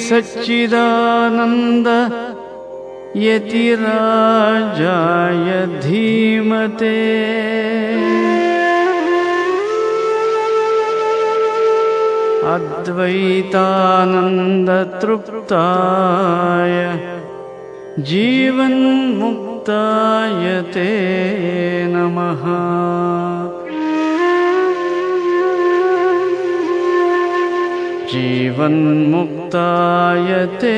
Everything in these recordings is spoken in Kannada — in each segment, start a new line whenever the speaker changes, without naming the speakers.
सच्चिदानन्द यतिराजाय धीमते अद्वैतानन्दतृप्ताय जीवन्मुक्ताय ते नमः। जीवन्मुक्ताय ते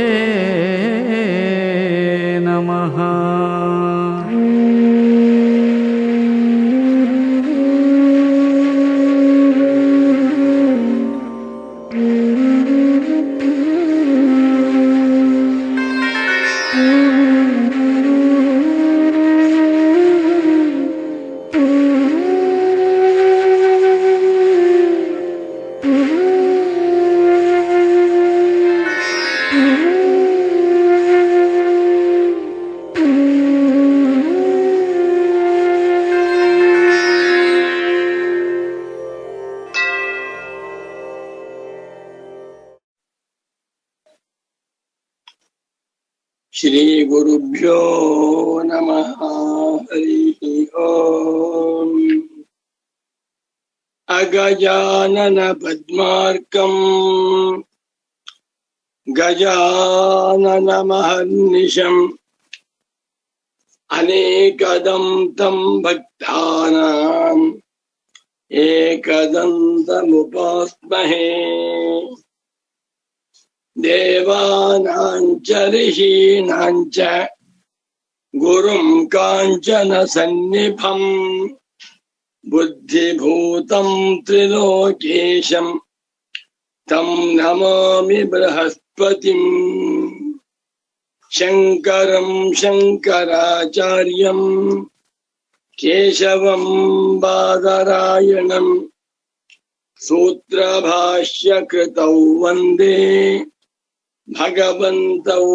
नमः।
श्री गुरुभ्यो नमः। हरि ओम। अगजानन पद्मार्कं गजानन महर्निशं अनेकदं तं भक्तानां एकदन्तमुपास्महे। देवानां च ऋषीणां च गुरुं काञ्चन सन्निभं बुद्धिभूतं त्रिलोकेशं तं नमामि बृहस्पतिं। शङ्करं शङ्कराचार्यं केशवं बादरायणं सूत्रभाष्यकृतौ वन्दे भगवन्तौ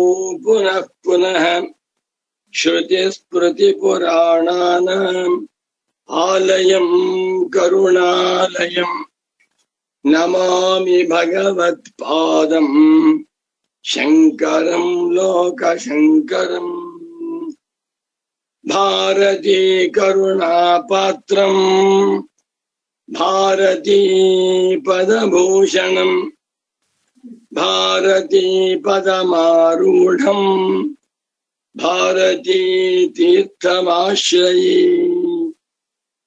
पुनः पुनः। श्रुतिस्मृतिपुराणानाम् आलयं करुणालयं नमामि भगवत्पादं शङ्करं लोकशङ्करम्। भारती करुणापात्रं भारती पदभूषणं भारती पदमारूढं भारती तीर्थमाश्रये।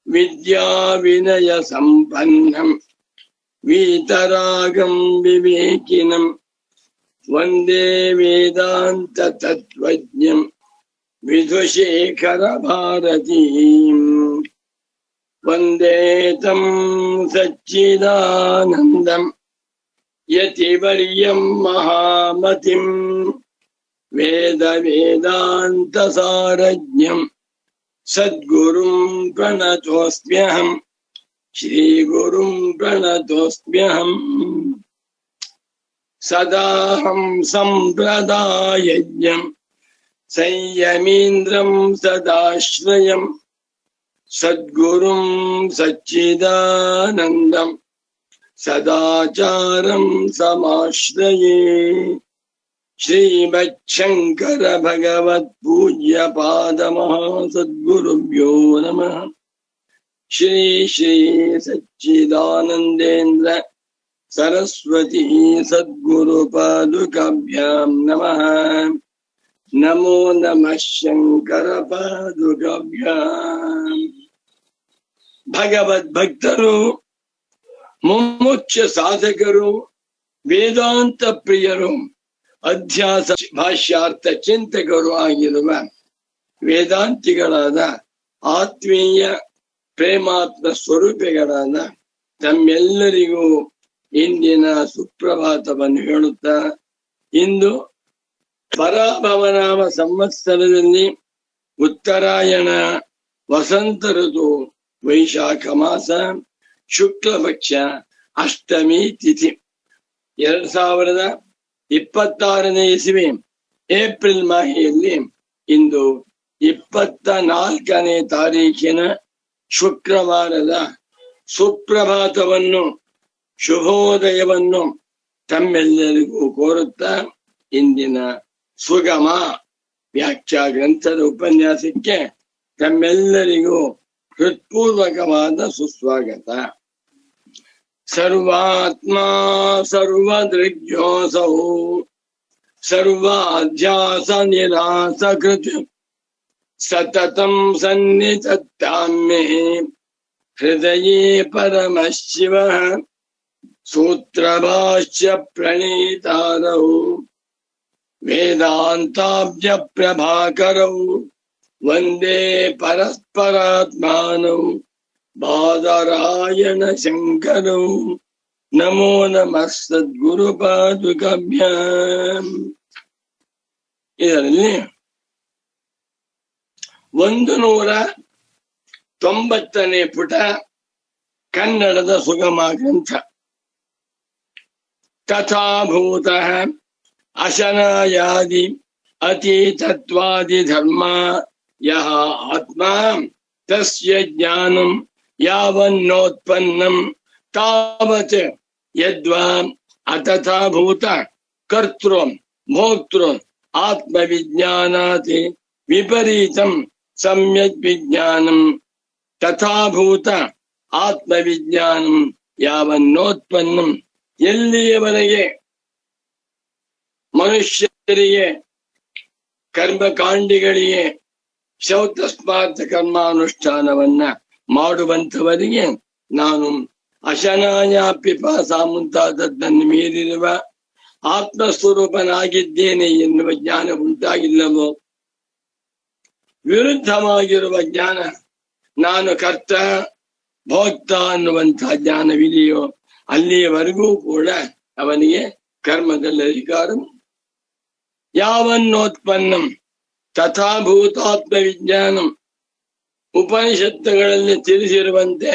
विद्या विनय संपन्नं वीतरागं विवेकिनं वन्दे वेदान्त तत्त्वज्ञं विधुशेखर भारतीम्। वन्दे तं सच्चिदानन्दं यतिवर्यं महामतिं वेद वेदान्तसारज्ञं सद्गुरुं प्रणतोऽस्म्यहम्। श्रीगुरुं प्रणतोऽस्म्यहम्। सदाहं सम्प्रदायज्ञं संयमीन्द्रं सदाश्रयं सद्गुरुं सच्चिदानन्दं सदाचारं समाश्रये। श्रीमच्छङ्कर भगवत्पूज्य पादमहासद्गुरुभ्यो नमः। श्री श्री सच्चिदानन्देन्द्र सरस्वती सद्गुरुपादुकाभ्यां नमः। नमो नमः शंकर पादुकाभ्याम्। भगवद्भक्तರು ಮುಮುಕ್ಷ ಸಾಧಕರು ವೇದಾಂತ ಪ್ರಿಯರು ಅಧ್ಯಾಸ ಭಾಷ್ಯಾರ್ಥ ಚಿಂತಕರು ಆಗಿರುವ ವೇದಾಂತಿಗಳಾದ ಆತ್ಮೀಯ ಪ್ರೇಮಾತ್ಮ ಸ್ವರೂಪಿಗಳಾದ ತಮ್ಮೆಲ್ಲರಿಗೂ ಇಂದಿನ ಸುಪ್ರಭಾತವನ್ನು ಹೇಳುತ್ತಾ, ಇಂದು ಪರಾಭವನಾಮ ಸಂವತ್ಸರದಲ್ಲಿ ಉತ್ತರಾಯಣ ವಸಂತ ಋತು ವೈಶಾಖ ಮಾಸ ಶುಕ್ಲ ಪಕ್ಷ ಅಷ್ಟಮಿ ತಿಥಿ 2026ನೇ ಇಸವಿ ಏಪ್ರಿಲ್ ಮಾಹೆಯಲ್ಲಿ ಇಂದು 24ನೇ ತಾರೀಖಿನ ಶುಕ್ರವಾರದ ಸುಪ್ರಭಾತವನ್ನು ಶುಭೋದಯವನ್ನು ತಮ್ಮೆಲ್ಲರಿಗೂ ಕೋರುತ್ತಾ ಇಂದಿನ ಸುಗಮ ವ್ಯಾಖ್ಯಾ ಗ್ರಂಥದ ಉಪನ್ಯಾಸಕ್ಕೆ ತಮ್ಮೆಲ್ಲರಿಗೂ ಹೃತ್ಪೂರ್ವಕವಾದ ಸುಸ್ವಾಗತ. ಸರ್ವಾತ್ಮ ಸರ್ವದೃಗ್ಯೋಸೌ ಸರ್ವಾಧ್ಯಾಸ ನಿರಾಸಕೃತ್ ಸತತಂ ಸನ್ನಿಧತ್ತಾಮೇ ಹೃದಯೇ ಪರಮಶಿವಃ ಸೂತ್ರಭಾಷ್ಯ ಪ್ರಣೀತಾರೌ ವೇದಾಂತಾಬ್ಜ ಪ್ರಭಾಕರೌ ವಂದೇ ಪರಸ್ಪರಾತ್ಮಾನೌ ಬಾದರಾಯಣ ಶಂಕರೌ ನಮೋ ನಮಃ ಸದ್ಗುರು ಪಾದುಕಾಭ್ಯಾಂ. ಇದರಲ್ಲಿ 190ನೇ ಪುಟ ಕನ್ನಡದ ಸುಗಮ ಗ್ರಂಥ. ತಥಾಭೂತಃ ಅಶನಾಯಾದಿ ಅತೀತತ್ವಾದಿ ಧರ್ಮ ಯಹ ಆತ್ಮ ತಸ್ಯ ಜ್ಞಾನಂ ಯಾವನ್ನೋತ್ಪನ್ನಂ ತಾವತ್ ಯದ್ವಾ ಅತಥಾಭೂತ ಕರ್ತೃ ಭೋಕ್ತೃ ಆತ್ಮವಿಜ್ಞಾನಾತ್ ವಿಪರೀತಂ ಸಮ್ಯಕ್ ವಿಜ್ಞಾನಂ ತಥಾಭೂತ ಆತ್ಮವಿಜ್ಞಾನಂ ಯಾವನ್ನೋತ್ಪನ್ನಂ. ಎಲ್ಲಿಯವರೆಗೆ ಮನುಷ್ಯರಿಗೆ ಕರ್ಮಕಾಂಡಿಗಳಿಗೆ ಶೌತಸ್ಮಾರ್ಥ ಕರ್ಮಾನುಷ್ಠಾನವನ್ನ ಮಾಡುವಂಥವರಿಗೆ ನಾನು ಅಶನಾಯ ಪಿಪಾಸ ಮುಂತಾದದ್ದನ್ನು ಮೀರಿರುವ ಆತ್ಮಸ್ವರೂಪನಾಗಿದ್ದೇನೆ ಎನ್ನುವ ಜ್ಞಾನ ಉಂಟಾಗಿಲ್ಲವೋ, ವಿರುದ್ಧವಾಗಿರುವ ಜ್ಞಾನ ನಾನು ಕರ್ತ ಭೋಕ್ತ ಅನ್ನುವಂತಹ ಜ್ಞಾನವಿದೆಯೋ ಅಲ್ಲಿಯವರೆಗೂ ಕೂಡ ಅವನಿಗೆ ಕರ್ಮದಲ್ಲಿ ಅಧಿಕಾರ. ಯಾವನ್ನೋತ್ಪನ್ನಂ ತಥಾಭೂತಾತ್ಮ ವಿಜ್ಞಾನಂ, ಉಪನಿಷತ್ತುಗಳಲ್ಲಿ ತಿಳಿಸಿರುವಂತೆ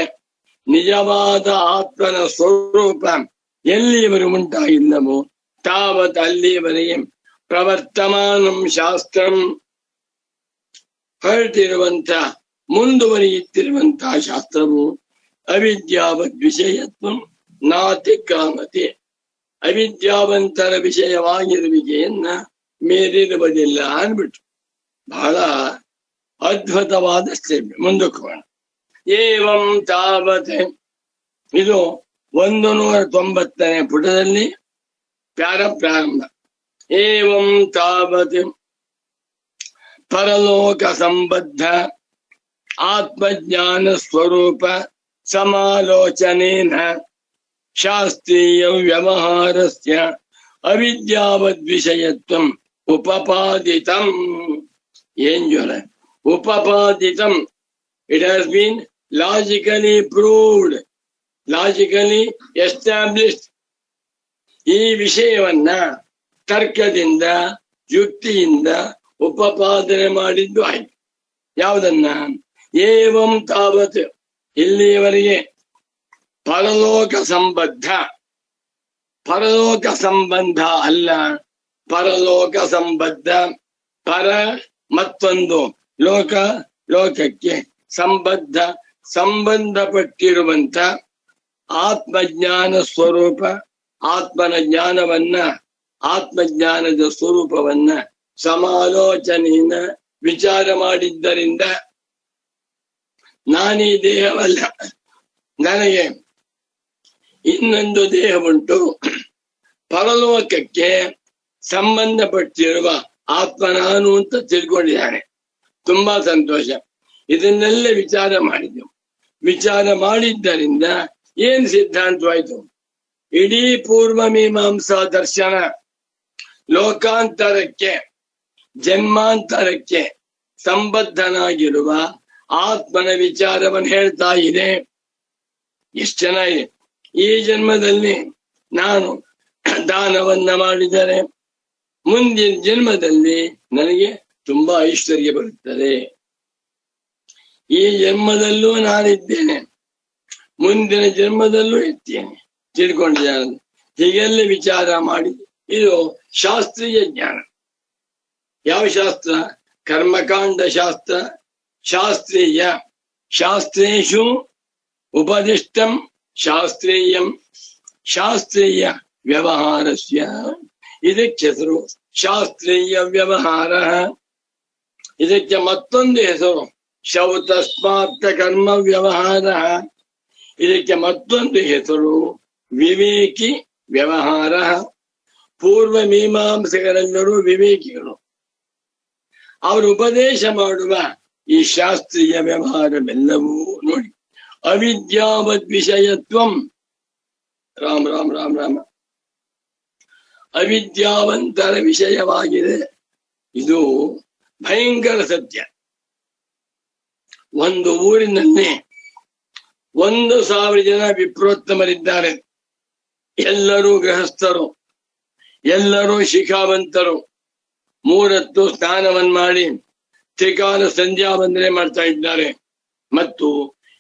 ನಿಜವಾದ ಆತ್ಮನ ಸ್ವರೂಪ ಎಲ್ಲಿಯವರೆಗೆ ಉಂಟಾಗಿಲ್ಲವೋ ತಾವತ್ ಅಲ್ಲಿಯವರೆಗೆ ಪ್ರವರ್ತಮಾನಂ ಶಾಸ್ತ್ರಂ, ಹೊರಟಿರುವಂತ ಮುಂದುವರಿಯುತ್ತಿರುವಂತಹ ಶಾಸ್ತ್ರವು ಅವಿದ್ಯಾವದ್ ವಿಷಯತ್ವ ನಾತಿಕ್ರಾಮತೆ, ಅವಿದ್ಯಾವಂತರ ವಿಷಯವಾಗಿರುವಿಕೆಯನ್ನ ಮೀರಿರುವುದಿಲ್ಲ ಅನ್ಬಿಟ್ಟು ಬಹಳ ಅದ್ಭುತವಾದ ಸ್ಟೇಟ್ಮೆಂಟ್. ಮುಂದಕ್ಕೆ ಹೋಗೋಣ. ಏವಂ ತಾವತ್, ಇದು 190ನೇ ಪುಟದಲ್ಲಿ ಪ್ರಾರಂಭ. ಏವಂ ತಾವತ್ ಪರಲೋಕ ಸಂಬದ್ಧ ಆತ್ಮಜ್ಞಾನ ಸ್ವರೂಪ ಸಮಾಲೋಚನೇನ ಶಾಸ್ತ್ರೀಯ ವ್ಯವಹಾರಸ್ಯ ಅವಿದ್ಯಾವದ್ ವಿಷಯತ್ವಂ ಉಪಪಾದಿತಂ. ಏನ್ ಜ್ವರ ಉಪಪಾದಿತಂ? It has been logically proved, logically established. ಈ ವಿಷಯವನ್ನ ತರ್ಕದಿಂದ ಯುಕ್ತಿಯಿಂದ ಉಪಪಾದನೆ ಮಾಡಿದ್ದು ಆಯ್ತು. ಯಾವುದನ್ನ? ಏವಂ ತಾವತ್, ಇಲ್ಲಿಯವರೆಗೆ ಪರಲೋಕ ಸಂಬದ್ಧ, ಪರಲೋಕ ಸಂಬಂಧ ಅಲ್ಲ, ಪರಲೋಕ ಸಂಬದ್ಧ. ಪರ ಮತ್ತೊಂದು ಲೋಕ, ಲೋಕಕ್ಕೆ ಸಂಬದ್ಧ, ಸಂಬಂಧಪಟ್ಟಿರುವಂತ ಆತ್ಮಜ್ಞಾನ ಸ್ವರೂಪ, ಆತ್ಮನ ಜ್ಞಾನವನ್ನ, ಆತ್ಮಜ್ಞಾನದ ಸ್ವರೂಪವನ್ನ ಸಮಾಲೋಚನೆಯಿಂದ ವಿಚಾರ ಮಾಡಿದ್ದರಿಂದ ನಾನೀ ದೇಹವಲ್ಲ, ನನಗೆ ಇನ್ನೊಂದು ದೇಹ ಉಂಟು, ಪರಲೋಕಕ್ಕೆ ಸಂಬಂಧಪಟ್ಟಿರುವ ಆತ್ಮ ನಾನು ಅಂತ ತಿಳ್ಕೊಂಡಿದ್ದಾನೆ. ತುಂಬಾ ಸಂತೋಷ. ಇದನ್ನೆಲ್ಲ ವಿಚಾರ ಮಾಡಿದ್ದೆವು. ವಿಚಾರ ಮಾಡಿದ್ದರಿಂದ ಏನ್ ಸಿದ್ಧಾಂತವಾಯ್ತು? ಇಡೀ ಪೂರ್ವ ಮೀಮಾಂಸಾ ದರ್ಶನ ಲೋಕಾಂತರಕ್ಕೆ, ಜನ್ಮಾಂತರಕ್ಕೆ ಸಂಬದ್ಧನಾಗಿರುವ ಆತ್ಮನ ವಿಚಾರವನ್ನು ಹೇಳ್ತಾ ಇದೆ. ಎಷ್ಟು ಚೆನ್ನಾಗಿದೆ. ಈ ಜನ್ಮದಲ್ಲಿ ನಾನು ದಾನವನ್ನ ಮಾಡಿದರೆ ಮುಂದಿನ ಜನ್ಮದಲ್ಲಿ ನನಗೆ ತುಂಬಾ ಐಶ್ವರ್ಯ ಬರುತ್ತದೆ. ಈ ಜನ್ಮದಲ್ಲೂ ನಾನಿದ್ದೇನೆ, ಮುಂದಿನ ಜನ್ಮದಲ್ಲೂ ಇರ್ತೇನೆ ತಿಳ್ಕೊಂಡಿದ್ದಾನೆ. ಹೀಗೆಲ್ಲ ವಿಚಾರ ಮಾಡಿ, ಇದು ಶಾಸ್ತ್ರೀಯ ಜ್ಞಾನ. ಯಾವ ಶಾಸ್ತ್ರ? ಕರ್ಮಕಾಂಡ ಶಾಸ್ತ್ರ. ಶಾಸ್ತ್ರೀಯ, ಶಾಸ್ತ್ರೇಷು ಉಪದಿಷ್ಟಂ ಶಾಸ್ತ್ರೀಯಂ, ಶಾಸ್ತ್ರೀಯ ವ್ಯವಹಾರಸ್ಯ. ಇದಕ್ಕೆ ಹೆಸರು ಶಾಸ್ತ್ರೀಯ ವ್ಯವಹಾರ. ಇದಕ್ಕೆ ಮತ್ತೊಂದು ಹೆಸರು ಶೌತಸ್ಮಾರ್ಥ ಕರ್ಮ ವ್ಯವಹಾರ. ಇದಕ್ಕೆ ಮತ್ತೊಂದು ಹೆಸರು ವಿವೇಕಿ ವ್ಯವಹಾರ. ಪೂರ್ವ ಮೀಮಾಂಸಕರೆಲ್ಲರೂ ವಿವೇಕಿಗಳು. ಅವರು ಉಪದೇಶ ಮಾಡುವ ಈ ಶಾಸ್ತ್ರೀಯ ವ್ಯವಹಾರವೆಲ್ಲವೂ ನೋಡಿ ಅವಿದ್ಯಾವದ್ ವಿಷಯತ್ವಂ. ರಾಮ್ ರಾಮ್ ರಾಮ್ ರಾಮ. ಅವಿದ್ಯಾವಂತರ ವಿಷಯವಾಗಿದೆ. ಇದು ಭಯಂಕರ ಸತ್ಯ. ಒಂದು ಊರಿನಲ್ಲಿ 1,000 ಜನ ವಿಪ್ರೋತ್ತಮರಿದ್ದಾರೆ. ಎಲ್ಲರೂ ಗೃಹಸ್ಥರು, ಎಲ್ಲರೂ ಶಿಖಾವಂತರು. 3 ಹೊತ್ತು ಸ್ನಾನವನ್ನು ಮಾಡಿ ತ್ರಿಕಾಲ ಸಂಧ್ಯಾ ವಂದನೆ ಮಾಡ್ತಾ ಇದ್ದಾರೆ. ಮತ್ತು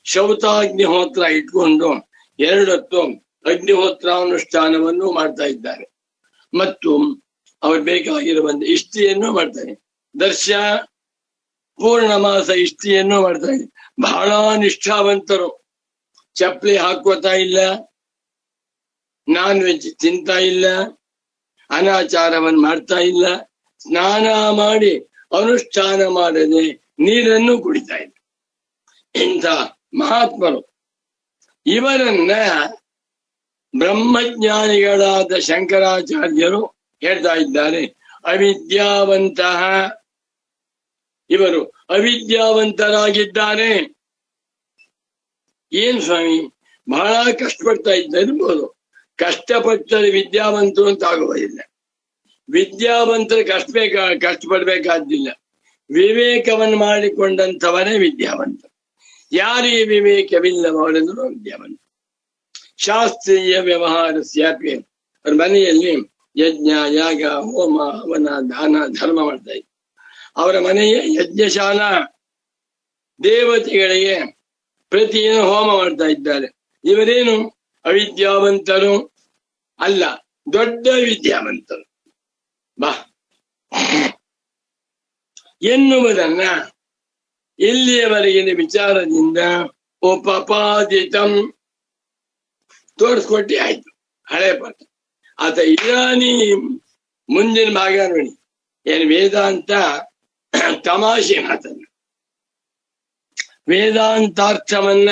ಶೌತಾಗ್ನಿಹೋತ್ರ ಇಟ್ಕೊಂಡು 2 ಹೊತ್ತು ಅಗ್ನಿಹೋತ್ರಾನುಷ್ಠಾನವನ್ನು ಮಾಡ್ತಾ ಇದ್ದಾರೆ. ಮತ್ತು ಅವ್ರು ಬೇಕಾಗಿರುವಂತೆ ಇಷ್ಟಿಯನ್ನು ಮಾಡ್ತಾರೆ. ದರ್ಶ ಪೂರ್ಣಮಾಸ ಇಷ್ಟಿಯನ್ನು ಮಾಡ್ತಾರೆ. ಬಹಳ ನಿಷ್ಠಾವಂತರು. ಚಪ್ಪಲಿ ಹಾಕೋತಾ ಇಲ್ಲ, ನಾನ್ ವೆಜ್ ತಿಂತಾ ಇಲ್ಲ, ಅನಾಚಾರವನ್ನು ಮಾಡ್ತಾ ಇಲ್ಲ, ಸ್ನಾನ ಮಾಡಿ ಅನುಷ್ಠಾನ ಮಾಡದೆ ನೀರನ್ನು ಕುಡಿತಾ ಇಲ್ಲ. ಇಂಥ ಮಹಾತ್ಮರು. ಇವರನ್ನ ಬ್ರಹ್ಮಜ್ಞಾನಿಗಳಾದ ಶಂಕರಾಚಾರ್ಯರು ಹೇಳ್ತಾ ಇದ್ದಾರೆ ಅವಿದ್ಯಾವಂತಹ. ಇವರು ಅವಿದ್ಯಾವಂತರಾಗಿದ್ದಾರೆ. ಏನ್ ಸ್ವಾಮಿ, ಬಹಳ ಕಷ್ಟಪಡ್ತಾ ಇರ್ಬೋದು. ಕಷ್ಟಪಟ್ಟರೆ ವಿದ್ಯಾವಂತರು ಅಂತ ಆಗುವುದಿಲ್ಲ. ವಿದ್ಯಾವಂತರು ಕಷ್ಟಪಡ್ಬೇಕಾದ್ದಿಲ್ಲ. ವಿವೇಕವನ್ನು ಮಾಡಿಕೊಂಡಂಥವರೇ ವಿದ್ಯಾವಂತರು. ಯಾರಿಗೆ ವಿವೇಕವಿಲ್ಲವೋ ಅವರೆಂದರೂ ವಿದ್ಯಾವಂತರು. ಶಾಸ್ತ್ರೀಯ ವ್ಯವಹಾರ ಸ್ಯಾಪಿ. ಅವ್ರ ಮನೆಯಲ್ಲಿ ಯಜ್ಞ, ಯಾಗ, ಹೋಮ, ಹವನ, ದಾನ, ಧರ್ಮ ಮಾಡ್ತಾ ಇದ್ರು. ಅವರ ಮನೆಯ ಯಜ್ಞಶಾಲಾ. ದೇವತೆಗಳಿಗೆ ಪ್ರತಿದಿನ ಹೋಮ ಮಾಡ್ತಾ ಇದ್ದಾರೆ. ಇವರೇನು ಅವಿದ್ಯಾವಂತರು ಅಲ್ಲ, ದೊಡ್ಡ ವಿದ್ಯಾವಂತರು ಬಾ ಎನ್ನುವುದನ್ನ ಇಲ್ಲಿಯವರೆಗಿನ ವಿಚಾರದಿಂದ ಉಪಪಾದಿತಂ ತೋರಿಸ್ಕೊಟ್ಟಿ ಆಯ್ತು. ಹಳೆ ಪಾಠ. ಆತ ಇರಾನಿ ಮುಂದಿನ ಭಾಗ ನೋಡಿ. ಏನು ವೇದಾಂತ ತಮಾಷೆ ಮಾತನ್ನ, ವೇದಾಂತಾರ್ಥವನ್ನ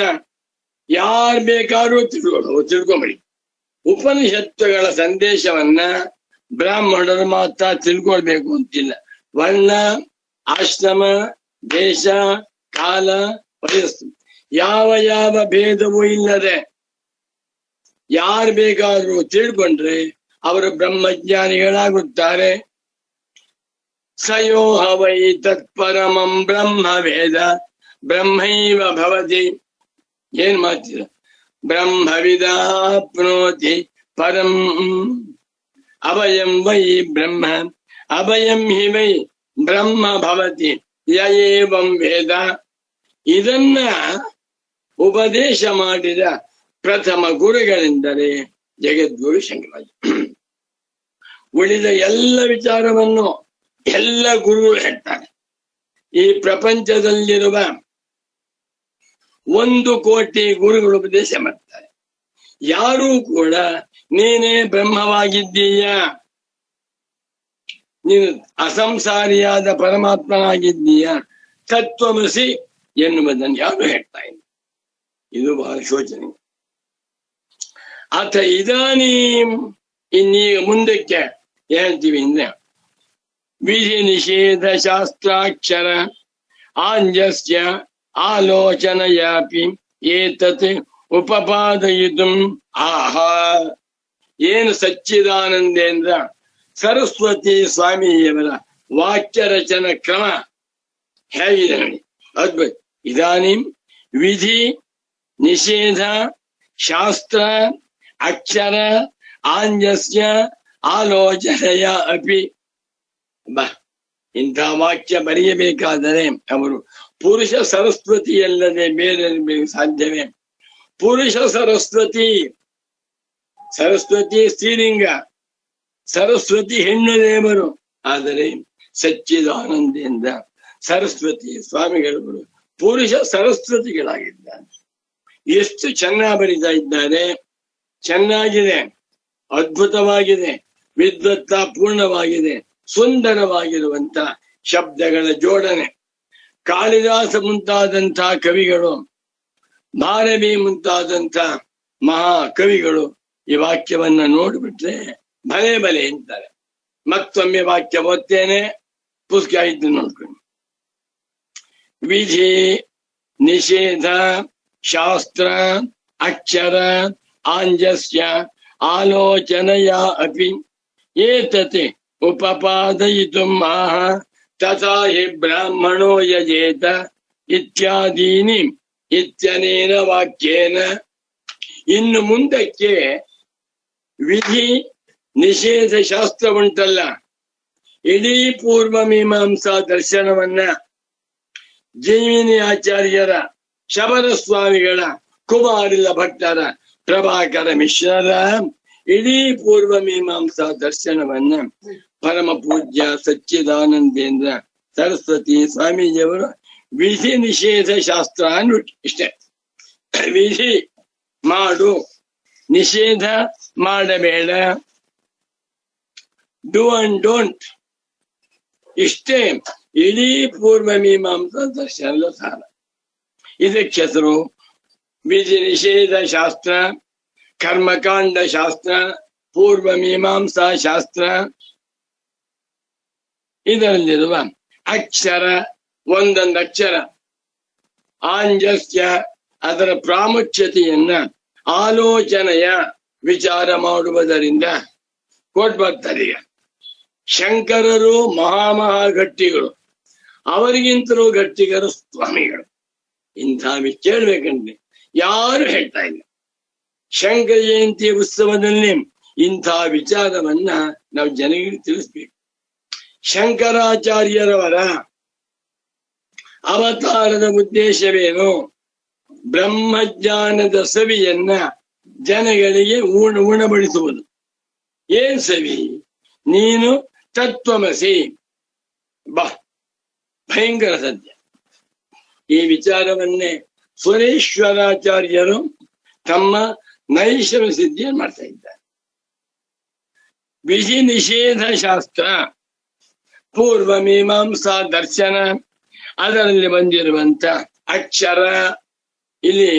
ಯಾರು ಬೇಕಾದ್ರೂ ತಿಳ್ಕೊಂಬಿಡಿ. ಉಪನಿಷತ್ತುಗಳ ಸಂದೇಶವನ್ನ ಬ್ರಾಹ್ಮಣರು ಮಾತ್ರ ತಿಳ್ಕೊಳ್ಬೇಕು ಅಂತಿಲ್ಲ. ವರ್ಣ, ಆಶ್ರಮ, ದೇಶ, ಕಾಲ, ವಯಸ್ಸು ಯಾವ ಯಾವ ಭೇದವೂ ಇಲ್ಲದೆ ಯಾರು ಬೇಕಾದ್ರೂ ತಿಳ್ಕೊಂಡ್ರೆ ಅವರು ಬ್ರಹ್ಮಜ್ಞಾನಿಗಳಾಗುತ್ತಾರೆ. ಸಯೋಹ ವೈ ತತ್ಪರಮಂ ಬ್ರಹ್ಮ ವೇದ ಬ್ರಹ್ಮೈವ ಭವತಿ. ಏನ್ ಮಾಡ್ತೀರ? ಬ್ರಹ್ಮವಿದಾಪ್ನೋತಿ ಪರಂ ಅಭಯಂ ವೈ ಬ್ರಹ್ಮ ಅಭಯಂ ಹಿ ವೈ ಬ್ರಹ್ಮ ಭವತಿ ಯಯೇವಂ ವೇದ. ಇದನ್ನ ಉಪದೇಶ ಮಾಡಿದ ಪ್ರಥಮ ಗುರುಗಳೆಂದರೆ ಜಗದ್ಗುರು ಶಂಕರಾಚಾರ್ಯ. ಉಳಿದ ಎಲ್ಲ ವಿಚಾರವನ್ನು ಎಲ್ಲ ಗುರುಗಳು ಹೇಳ್ತಾರೆ. ಈ ಪ್ರಪಂಚದಲ್ಲಿರುವ 1 ಕೋಟಿ ಗುರುಗಳು ಉಪದೇಶ ಮಾಡ್ತಾರೆ. ಯಾರೂ ಕೂಡ ನೀನೇ ಬ್ರಹ್ಮವಾಗಿದ್ದೀಯ, ನೀನು ಅಸಂಸಾರಿಯಾದ ಪರಮಾತ್ಮನಾಗಿದ್ದೀಯ, ತತ್ವಮಸಿ ಎನ್ನುವುದನ್ನು ಯಾರು ಹೇಳ್ತಾ ಇಲ್ಲ. ಇದು ಬಹಳ ಶೋಚನೆ. ಅಥ ಇದಾನೀ ಇನ್ನೀಗ ಮುಂದಕ್ಕೆ ಹೇಳ್ತೀವಿ ಅಂದ್ರೆ ವಿಧಿ ನಿಷೇಧ ಶಾಸ್ತ್ರಾಕ್ಷರ ಆಂಜಸ್ಯ ಆಲೋಚನಯಾಪಿ ಏತತ್ ಉಪಪಾದಯಿತು. ಆಹಾ, ಏನು ಸಚ್ಚಿದಾನಂದೇಂದ್ರ ಸರಸ್ವತಿ ಸ್ವಾಮಿಯವರ ವಾಕ್ಯ ರಚನ ಕ್ರಮ ಹೇಗಿದೆ ನೋಡಿ, ಅದ್ಭುತ. ಇದಾನಿಂ ವಿಧಿ ನಿಷೇಧ ಶಾಸ್ತ್ರ ಅಕ್ಷರ ಆಂಜಸ್ಯ ಆಲೋಚನೆಯ ಅಪಿ. ಬಾ, ಇಂಥ ವಾಕ್ಯ ಬರೆಯಬೇಕಾದರೆ ಅವರು ಪುರುಷ ಸರಸ್ವತಿಯಲ್ಲದೆ ಬೇರೆ ಸಾಧ್ಯವೇ? ಪುರುಷ ಸರಸ್ವತಿ, ಸರಸ್ವತಿ ಸ್ತ್ರೀಲಿಂಗ, ಸರಸ್ವತಿ ಹೆಣ್ಣು ದೇವರು. ಆದರೆ ಸಚ್ಚಿದಾನಂದದಿಂದ ಸರಸ್ವತಿ ಸ್ವಾಮಿಗಳು ಪುರುಷ ಸರಸ್ವತಿಗಳಾಗಿದ್ದಾರೆ. ಎಷ್ಟು ಚೆನ್ನಾಗಿ ಬರೀತಾ ಇದ್ದಾರೆ. ಚೆನ್ನಾಗಿದೆ, ಅದ್ಭುತವಾಗಿದೆ. ವಿದ್ವತ್ತ ಪೂರ್ಣವಾಗಿದೆ, ಸುಂದರವಾಗಿರುವಂತ ಶಬ್ದಗಳ ಜೋಡಣೆ. ಕಾಳಿದಾಸ ಮುಂತಾದಂಥ ಕವಿಗಳು, ಭಾರವಿ ಮುಂತಾದಂಥ ಮಹಾ ಕವಿಗಳು ಈ ವಾಕ್ಯವನ್ನ ನೋಡ್ಬಿಟ್ರೆ ಭಲೆ ಭಲೆ ಅಂತಾರೆ. ಮತ್ತೊಮ್ಮೆ ವಾಕ್ಯ ಓದ್ತೇನೆ, ಪುಸ್ತಕ ಇದ್ದು ನೋಡ್ಕೊಂಡು. ವಿಧಿ ನಿಷೇಧ ಶಾಸ್ತ್ರ ಅಕ್ಷರ ಆಂಜಸ್ಯ ಆಲೋಚನೆಯ ಅಪಿ ಏತತೆ ಉಪಪಾದಯಿತುಂ ಆಹ ತಥಾ ಹಿ ಬ್ರಾಹ್ಮಣೋ ಯಜೇತ ಇತ್ಯಾದೀನಿ ಇತ್ಯನೇನ ವಾಕ್ಯೇನ. ಇನ್ನು ಮುಂದಕ್ಕೆ ವಿಧಿ ನಿಷೇಧ ಶಾಸ್ತ್ರ ಉಂಟಲ್ಲ, ಇಡೀ ಪೂರ್ವ ಮೀಮಾಂಸಾ ದರ್ಶನವನ್ನ ಜೈಮಿನಿ ಆಚಾರ್ಯರ, ಶಬರ ಸ್ವಾಮಿಗಳ, ಕುಮಾರಿಲ ಭಟ್ಟರ, ಪ್ರಭಾಕರ ಮಿಶ್ರರ ಇಡೀ ಪೂರ್ವ ಮೀಮಾಂಸಾ ದರ್ಶನವನ್ನ ಪರಮ ಪೂಜ್ಯ ಸಚ್ಚಿದಾನಂದೇಂದ್ರ ಸರಸ್ವತಿ ಸ್ವಾಮೀಜಿಯವರು ವಿಧಿ ನಿಷೇಧ ಶಾಸ್ತ್ರ ಅನ್ಬಿಟ್ಟು ಇಷ್ಟೇ. ವಿಧಿ ಮಾಡು, ನಿಷೇಧ ಮಾಡಬೇಡ, ಡೂ ಅಂಡ್ ಡೋಂಟ್, ಇಷ್ಟೇ ಇಡೀ ಪೂರ್ವ ಮೀಮಾಂಸಾ ದರ್ಶನದ ಸಾರ. ಇದಕ್ಕೆ ಹೆಸರು ವಿಧಿ ನಿಷೇಧ ಶಾಸ್ತ್ರ, ಕರ್ಮಕಾಂಡ ಶಾಸ್ತ್ರ, ಪೂರ್ವ ಮೀಮಾಂಸಾ ಶಾಸ್ತ್ರ. ಇದರಲ್ಲಿರುವ ಅಕ್ಷರ, ಒಂದೊಂದು ಅಕ್ಷರ, ಆಂಜಸ್ಯ ಅದರ ಪ್ರಾಮುಖ್ಯತೆಯನ್ನ ಆಲೋಚನೆಯ ವಿಚಾರ ಮಾಡುವುದರಿಂದ ಕೊಟ್ಬರ್ತಾರೆ. ಶಂಕರರು ಮಹಾಗಟ್ಟಿಗಳು, ಅವರಿಗಿಂತಲೂ ಗಟ್ಟಿಗರು ಸ್ವಾಮಿಗಳು. ಇಂಥ ಕೇಳ್ಬೇಕಂದ್ರೆ ಯಾರು ಹೇಳ್ತಾ ಇಲ್ಲ. ಶಂಕರ ಜಯಂತಿ ಉತ್ಸವದಲ್ಲಿ ಇಂಥ ವಿಚಾರವನ್ನ ನಾವು ಜನರಿಗೆ ತಿಳಿಸ್ಬೇಕು. ಶಂಕರಾಚಾರ್ಯರವರ ಅವತಾರದ ಉದ್ದೇಶವೇನು? ಬ್ರಹ್ಮಜ್ಞಾನದ ಸವಿಯನ್ನ ಜನಗಳಿಗೆ ಉಣಬಡಿಸುವುದು. ಏನ್ ಸವಿ? ನೀನು ತತ್ವಮಸಿ. ಬಾ, ಭಯಂಕರ ಸತ್ಯ. ಈ ವಿಚಾರವನ್ನೇ ಸುರೇಶ್ವರಾಚಾರ್ಯರು ತಮ್ಮ ನೈಷಧ ಸಿದ್ಧಿಯನ್ನು ಮಾಡ್ತಾ ಇದ್ದಾರೆ. ವಿಧಿ ನಿಷೇಧ ಶಾಸ್ತ್ರ, ಪೂರ್ವ ಮೀಮಾಂಸಾ ದರ್ಶನ, ಅದರಲ್ಲಿ ಬಂದಿರುವಂತ ಅಕ್ಷರ. ಇಲ್ಲಿ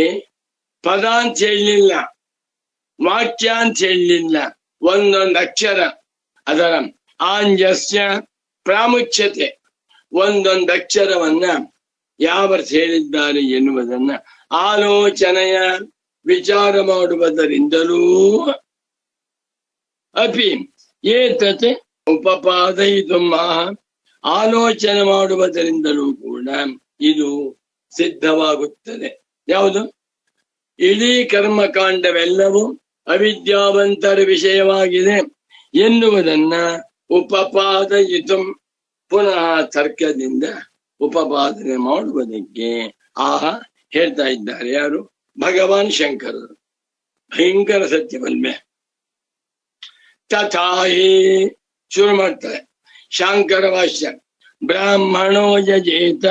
ಪದ ಅಂತ ಹೇಳಲಿಲ್ಲ, ವಾಕ್ಯ ಅಂತ ಹೇಳಲಿಲ್ಲ, ಒಂದೊಂದು ಅಕ್ಷರ, ಅದರ ಆಂಜಸ್ಯ ಪ್ರಾಮುಖ್ಯತೆ, ಒಂದೊಂದು ಅಕ್ಷರವನ್ನ ಯಾವ ಹೇಳಿದ್ದಾರೆ ಎನ್ನುವುದನ್ನ ಆಲೋಚನೆಯ ವಿಚಾರ ಮಾಡುವುದರಿಂದಲೂ ಅಪಿ ಏತತೆ ಉಪಪಾದಯಿತು ಆಲೋಚನೆ ಮಾಡುವುದರಿಂದಲೂ ಕೂಡ ಇದು ಸಿದ್ಧವಾಗುತ್ತದೆ. ಯಾವುದು? ಇಡೀ ಕರ್ಮಕಾಂಡವೆಲ್ಲವೂ ಅವಿದ್ಯಾವಂತರ ವಿಷಯವಾಗಿದೆ ಎನ್ನುವುದನ್ನ ಉಪಪಾದಯಿತು ಪುನಃ ತರ್ಕದಿಂದ ಉಪಪಾದನೆ ಮಾಡುವುದಕ್ಕೆ ಹೇಳ್ತಾ ಇದ್ದಾರೆ. ಯಾರು? ಭಗವಾನ್ ಶಂಕರರು. ಭಯಂಕರ ಸತ್ಯವಲ್ಮೆ. ತಥಾಹಿ ಶುರು ಮಾಡ್ತಾರೆ. ಶಾಂಕರ ಭಾಷ್ಯ. ಬ್ರಾಹ್ಮಣೋ ಯಜೇತ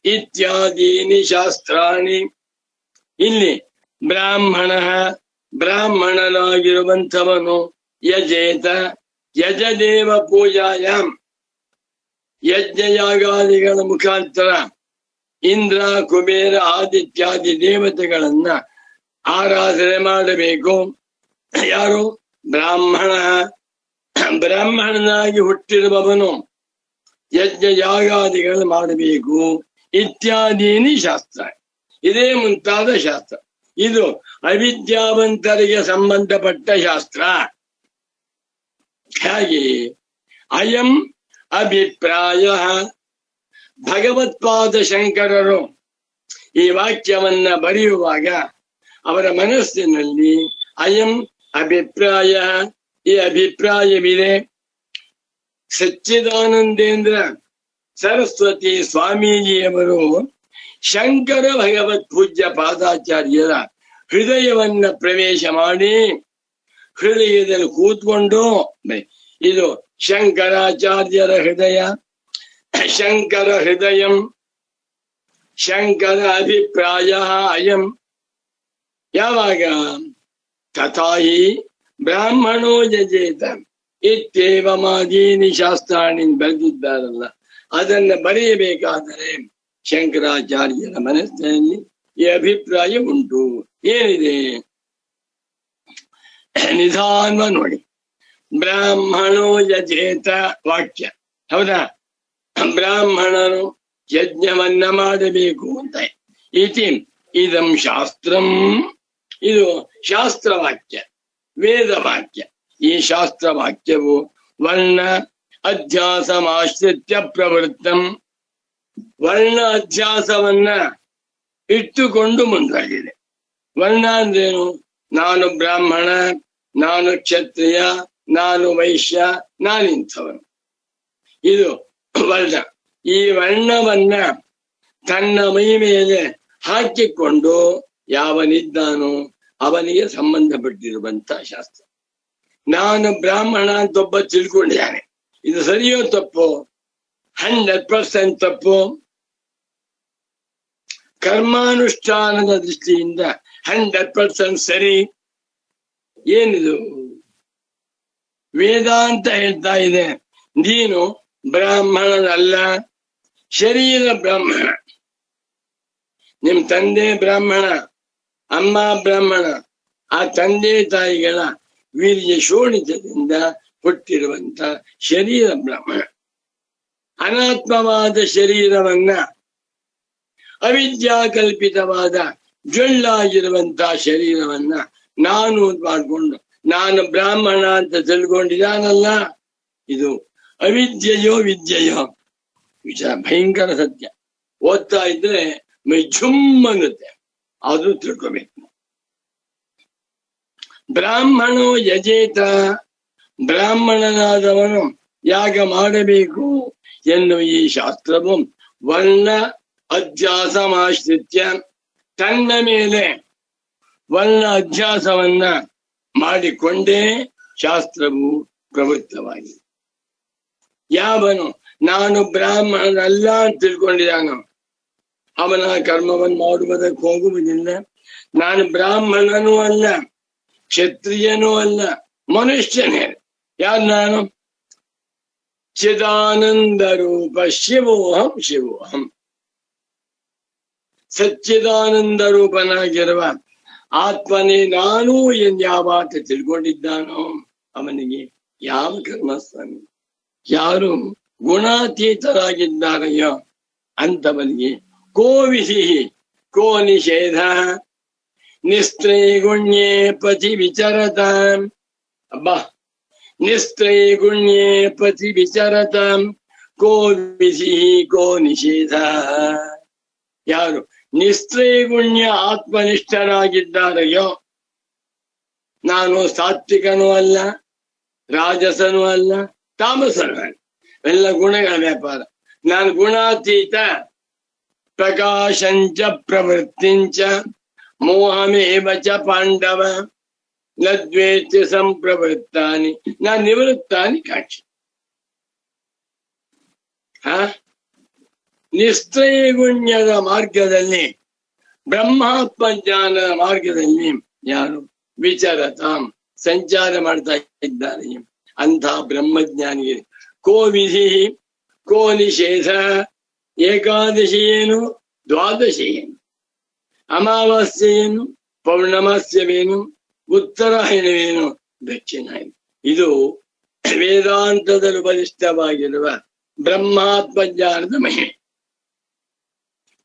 ಇತ್ಯಾದೀನಿ ಶಾಸ್ತ್ರಾಣಿ. ಇಲ್ಲಿ ಬ್ರಾಹ್ಮಣನಾಗಿರುವಂಥವನು ಯಜೇತ, ಯಜದೇವ ಪೂಜಾಯಾಮ್, ಯಜ್ಞಯಾಗಾದಿಗಳ ಮುಖಾಂತರ ಇಂದ್ರ, ಕುಬೇರ, ಆದಿತ್ಯಾದಿ ದೇವತೆಗಳನ್ನ ಆರಾಧನೆ ಮಾಡಬೇಕು. ಯಾರು? ಬ್ರಾಹ್ಮಣನಾಗಿ ಹುಟ್ಟಿರುವವನು ಯಜ್ಞ ಯಾಗಾದಿಗಳು ಮಾಡಬೇಕು. ಇತ್ಯಾದೀನಿ ಶಾಸ್ತ್ರ, ಇದೇ ಮುಂತಾದ ಶಾಸ್ತ್ರ. ಇದು ಅವಿದ್ಯಾವಂತರಿಗೆ ಸಂಬಂಧಪಟ್ಟ ಶಾಸ್ತ್ರ. ಹಾಗೆ ಅಯಂ ಅಭಿಪ್ರಾಯ. ಭಗವತ್ಪಾದ ಶಂಕರರು ಈ ವಾಕ್ಯವನ್ನ ಬರೆಯುವಾಗ ಅವರ ಮನಸ್ಸಿನಲ್ಲಿ ಅಯಂ ಅಭಿಪ್ರಾಯ, ಈ ಅಭಿಪ್ರಾಯವಿದೆ. ಸಚ್ಚಿದಾನಂದೇಂದ್ರ ಸರಸ್ವತಿ ಸ್ವಾಮೀಜಿಯವರು ಶಂಕರ ಭಗವತ್ ಪೂಜ್ಯ ಪಾದಾಚಾರ್ಯರ ಹೃದಯವನ್ನ ಪ್ರವೇಶ ಮಾಡಿ ಹೃದಯದಲ್ಲಿ ಕೂತ್ಕೊಂಡು, ಇದು ಶಂಕರಾಚಾರ್ಯರ ಹೃದಯ, ಶಂಕರ ಹೃದಯಂ, ಶಂಕರ ಅಭಿಪ್ರಾಯ ಅಯಂ. ಯಾವಾಗ? ತಥಾಹಿ ಬ್ರಾಹ್ಮಣೋ ಯಜೇತ, ಇತ್ಯೇವಮಾದೀನಿ ಶಾಸ್ತ್ರಾಣಿ ಬರೆದಿದ್ದಾರಲ್ಲ, ಅದನ್ನ ಬರೆಯಬೇಕಾದರೆ ಶಂಕರಾಚಾರ್ಯರ ಮನಸ್ಸಿನಲ್ಲಿ ಈ ಅಭಿಪ್ರಾಯ ಉಂಟು. ಏನಿದೆ ನಿಧಾನ ನೋಡಿ. ಬ್ರಾಹ್ಮಣೋ ಯಜೇತ ವಾಕ್ಯ ಹೌದಾ, ಬ್ರಾಹ್ಮಣನು ಯಜ್ಞವನ್ನ ಮಾಡಬೇಕು ಅಂತ ಇತಿ ಇದಂ ಶಾಸ್ತ್ರಂ, ಇದು ಶಾಸ್ತ್ರವಾಕ್ಯ, ವೇದವಾಕ್ಯ. ಈ ಶಾಸ್ತ್ರವಾಕ್ಯವು ವರ್ಣ ಅಧ್ಯಾಸಮಾಶ್ರಿತ್ಯ ಪ್ರವೃತ್ತಂ, ವರ್ಣ ಅಧ್ಯಾಸವನ್ನ ಇಟ್ಟುಕೊಂಡು ಮುಂದಾಗಿದೆ. ವರ್ಣ ಅಂದ್ರೇನು? ನಾನು ಬ್ರಾಹ್ಮಣ, ನಾನು ಕ್ಷತ್ರಿಯ, ನಾನು ವೈಶ್ಯ, ನಾನಿಂಥವನು. ಇದು ವರ್ಣ. ಈ ವರ್ಣವನ್ನ ತನ್ನ ಮೈ ಮೇಲೆ ಹಾಕಿಕೊಂಡು ಯಾವನಿದ್ದಾನೋ ಅವನಿಗೆ ಸಂಬಂಧಪಟ್ಟಿರುವಂತ ಶಾಸ್ತ್ರ. ನಾನು ಬ್ರಾಹ್ಮಣ ಅಂತ ಒಬ್ಬ ತಿಳ್ಕೊಂಡಿದ್ದಾನೆ, ಇದು ಸರಿಯೋ ತಪ್ಪು? 100% ತಪ್ಪು. ಕರ್ಮಾನುಷ್ಠಾನದ ದೃಷ್ಟಿಯಿಂದ 100% ಸರಿ. ಏನಿದು? ವೇದಾಂತ ಹೇಳ್ತಾ ಇದೆ, ನೀನು ಬ್ರಾಹ್ಮಣನಲ್ಲ, ಶರೀರ ಬ್ರಾಹ್ಮಣ. ನಿಮ್ ತಂದೆ ಬ್ರಾಹ್ಮಣ, ಅಮ್ಮ ಬ್ರಾಹ್ಮಣ. ಆ ತಂದೆ ತಾಯಿಗಳ ವೀರ್ಯ ಶೋಣಿತದಿಂದ ಹುಟ್ಟಿರುವಂತ ಶರೀರ ಬ್ರಾಹ್ಮಣ. ಅನಾತ್ಮವಾದ ಶರೀರವನ್ನ ಅವಿದ್ಯಾಕಲ್ಪಿತವಾದ ಜೊಳ್ಳಾಗಿರುವಂತ ಶರೀರವನ್ನ ನಾನು ಮಾಡ್ಕೊಂಡು ನಾನು ಬ್ರಾಹ್ಮಣ ಅಂತ ತಿಳ್ಕೊಂಡಿದ್ದಾನಲ್ಲ, ಇದು ಅವಿದ್ಯೆಯೋ ವಿದ್ಯೆಯೋ ವಿಚಾರ. ಭಯಂಕರ ಸತ್ಯ. ಓದ್ತಾ ಇದ್ರೆ ಮೈ ಝುಮ್ ಅನ್ನುತ್ತೆ, ಅದು ತಿಳ್ಕೋಬೇಕು. ಬ್ರಾಹ್ಮಣೋ ಯಜೇತ, ಬ್ರಾಹ್ಮಣನಾದವನು ಯಾಗ ಮಾಡಬೇಕು ಎನ್ನುವ ಈ ಶಾಸ್ತ್ರವು ವರ್ಣ ಅಧ್ಯಾಸಮಾಶ್ರಿತ್ಯ, ತನ್ನ ಮೇಲೆ ವರ್ಣ ಅಧ್ಯಾಸವನ್ನ ಮಾಡಿಕೊಂಡೇ ಶಾಸ್ತ್ರವು ಪ್ರವೃತ್ತವಾಗಿದೆ. ಯಾವನು ನಾನು ಬ್ರಾಹ್ಮಣನಲ್ಲ ಅಂತ ತಿಳ್ಕೊಂಡಿದ್ದಾನೋ ಅವನ ಕರ್ಮವನ್ನು ಮಾಡುವುದಕ್ಕೆ ಹೋಗುವುದಿಲ್ಲ. ನಾನು ಬ್ರಾಹ್ಮಣನೂ ಅಲ್ಲ, ಕ್ಷತ್ರಿಯನೂ ಅಲ್ಲ, ಮನುಷ್ಯನೇ. ಯಾರು ನಾನು? ಚಿದಾನಂದ ರೂಪ ಶಿವೋಹಂ ಶಿವೋಹಂ. ಸಚ್ಚಿದಾನಂದ ರೂಪನಾಗಿರುವ ಆತ್ಮನೇ ನಾನು ಯಾವಾತ ತಿಳ್ಕೊಂಡಿದ್ದಾನೋ ಅವನಿಗೆ ಯಾವ ಕರ್ಮಸ್ಥಾನ? ಯಾರು ಗುಣಾತೀತರಾಗಿದ್ದಾರೆಯೋ ಅಂತವನಿಗೆ ಕೋ ವಿಧಿ ಕೋ ನಿಷೇಧ ನಿಸ್ತ್ರೈಗುಣ್ಯೇ ಪತಿ ವಿಚರತ. ಅಬ್ಬಾ, ನಿಸ್ತ್ರೈಗುಣ್ಯೇ ಪತಿ ವಿಚರತ ಕೋ ವಿಧಿ ಕೋ ನಿಷೇಧ. ಯಾರು ನಿಸ್ತ್ರೈಗುಣ್ಯ ಆತ್ಮನಿಷ್ಠರಾಗಿದ್ದಾರೆಯೋ, ನಾನು ಸಾತ್ವಿಕನೂ ಅಲ್ಲ, ರಾಜಸನೂ ಅಲ್ಲ, ತಾಮಸನೂ ಅಲ್ಲ, ಎಲ್ಲ ಗುಣಗಳ ವ್ಯಾಪಾರ. ನಾನು ಗುಣಾತೀತ, ಪ್ರಕಾಶಂಚ ಪ್ರವೃತ್ತಿಂಚ ಮೋಹಮೇವ ಚ ಪಾಂಡವ ನ ದ್ವೇತ್ಯ ಸಂಪ್ರವೃತ್ತಾನಿ ನಾನು ನಿವೃತ್ತಾನಿ ಕಾಕ್ಷಿ. ನಿಸ್ತ್ರೈಗುಣ್ಯದ ಮಾರ್ಗದಲ್ಲಿ, ಬ್ರಹ್ಮಾತ್ಮ ಜ್ಞಾನದ ಮಾರ್ಗದಲ್ಲಿ ಯಾರು ವಿಚಾರತಾಂ ಸಂಚಾರ ಮಾಡ್ತಾ ಇದ್ದಾರೆ ಅಂಥ ಬ್ರಹ್ಮಜ್ಞಾನಿಗೆ ಕೋ ವಿಧಿ ಕೋ ನಿಷೇಧ. ಏಕಾದಶಿ ಏನು, ದ್ವಾದಶಿ ಏನು, ಅಮಾವಾಸ್ಯೆ ಏನು, ಪೌರ್ಣಮಾಸ್ಯವೇನು, ಉತ್ತರಾಯಣವೇನು, ದಕ್ಷಿಣಾಯನ. ಇದು ವೇದಾಂತದಲ್ಲಿ ಬಲಿಷ್ಠವಾಗಿರುವ ಬ್ರಹ್ಮಾತ್ಮ ಜ್ಞಾನದ ಮಹಿಮೆ.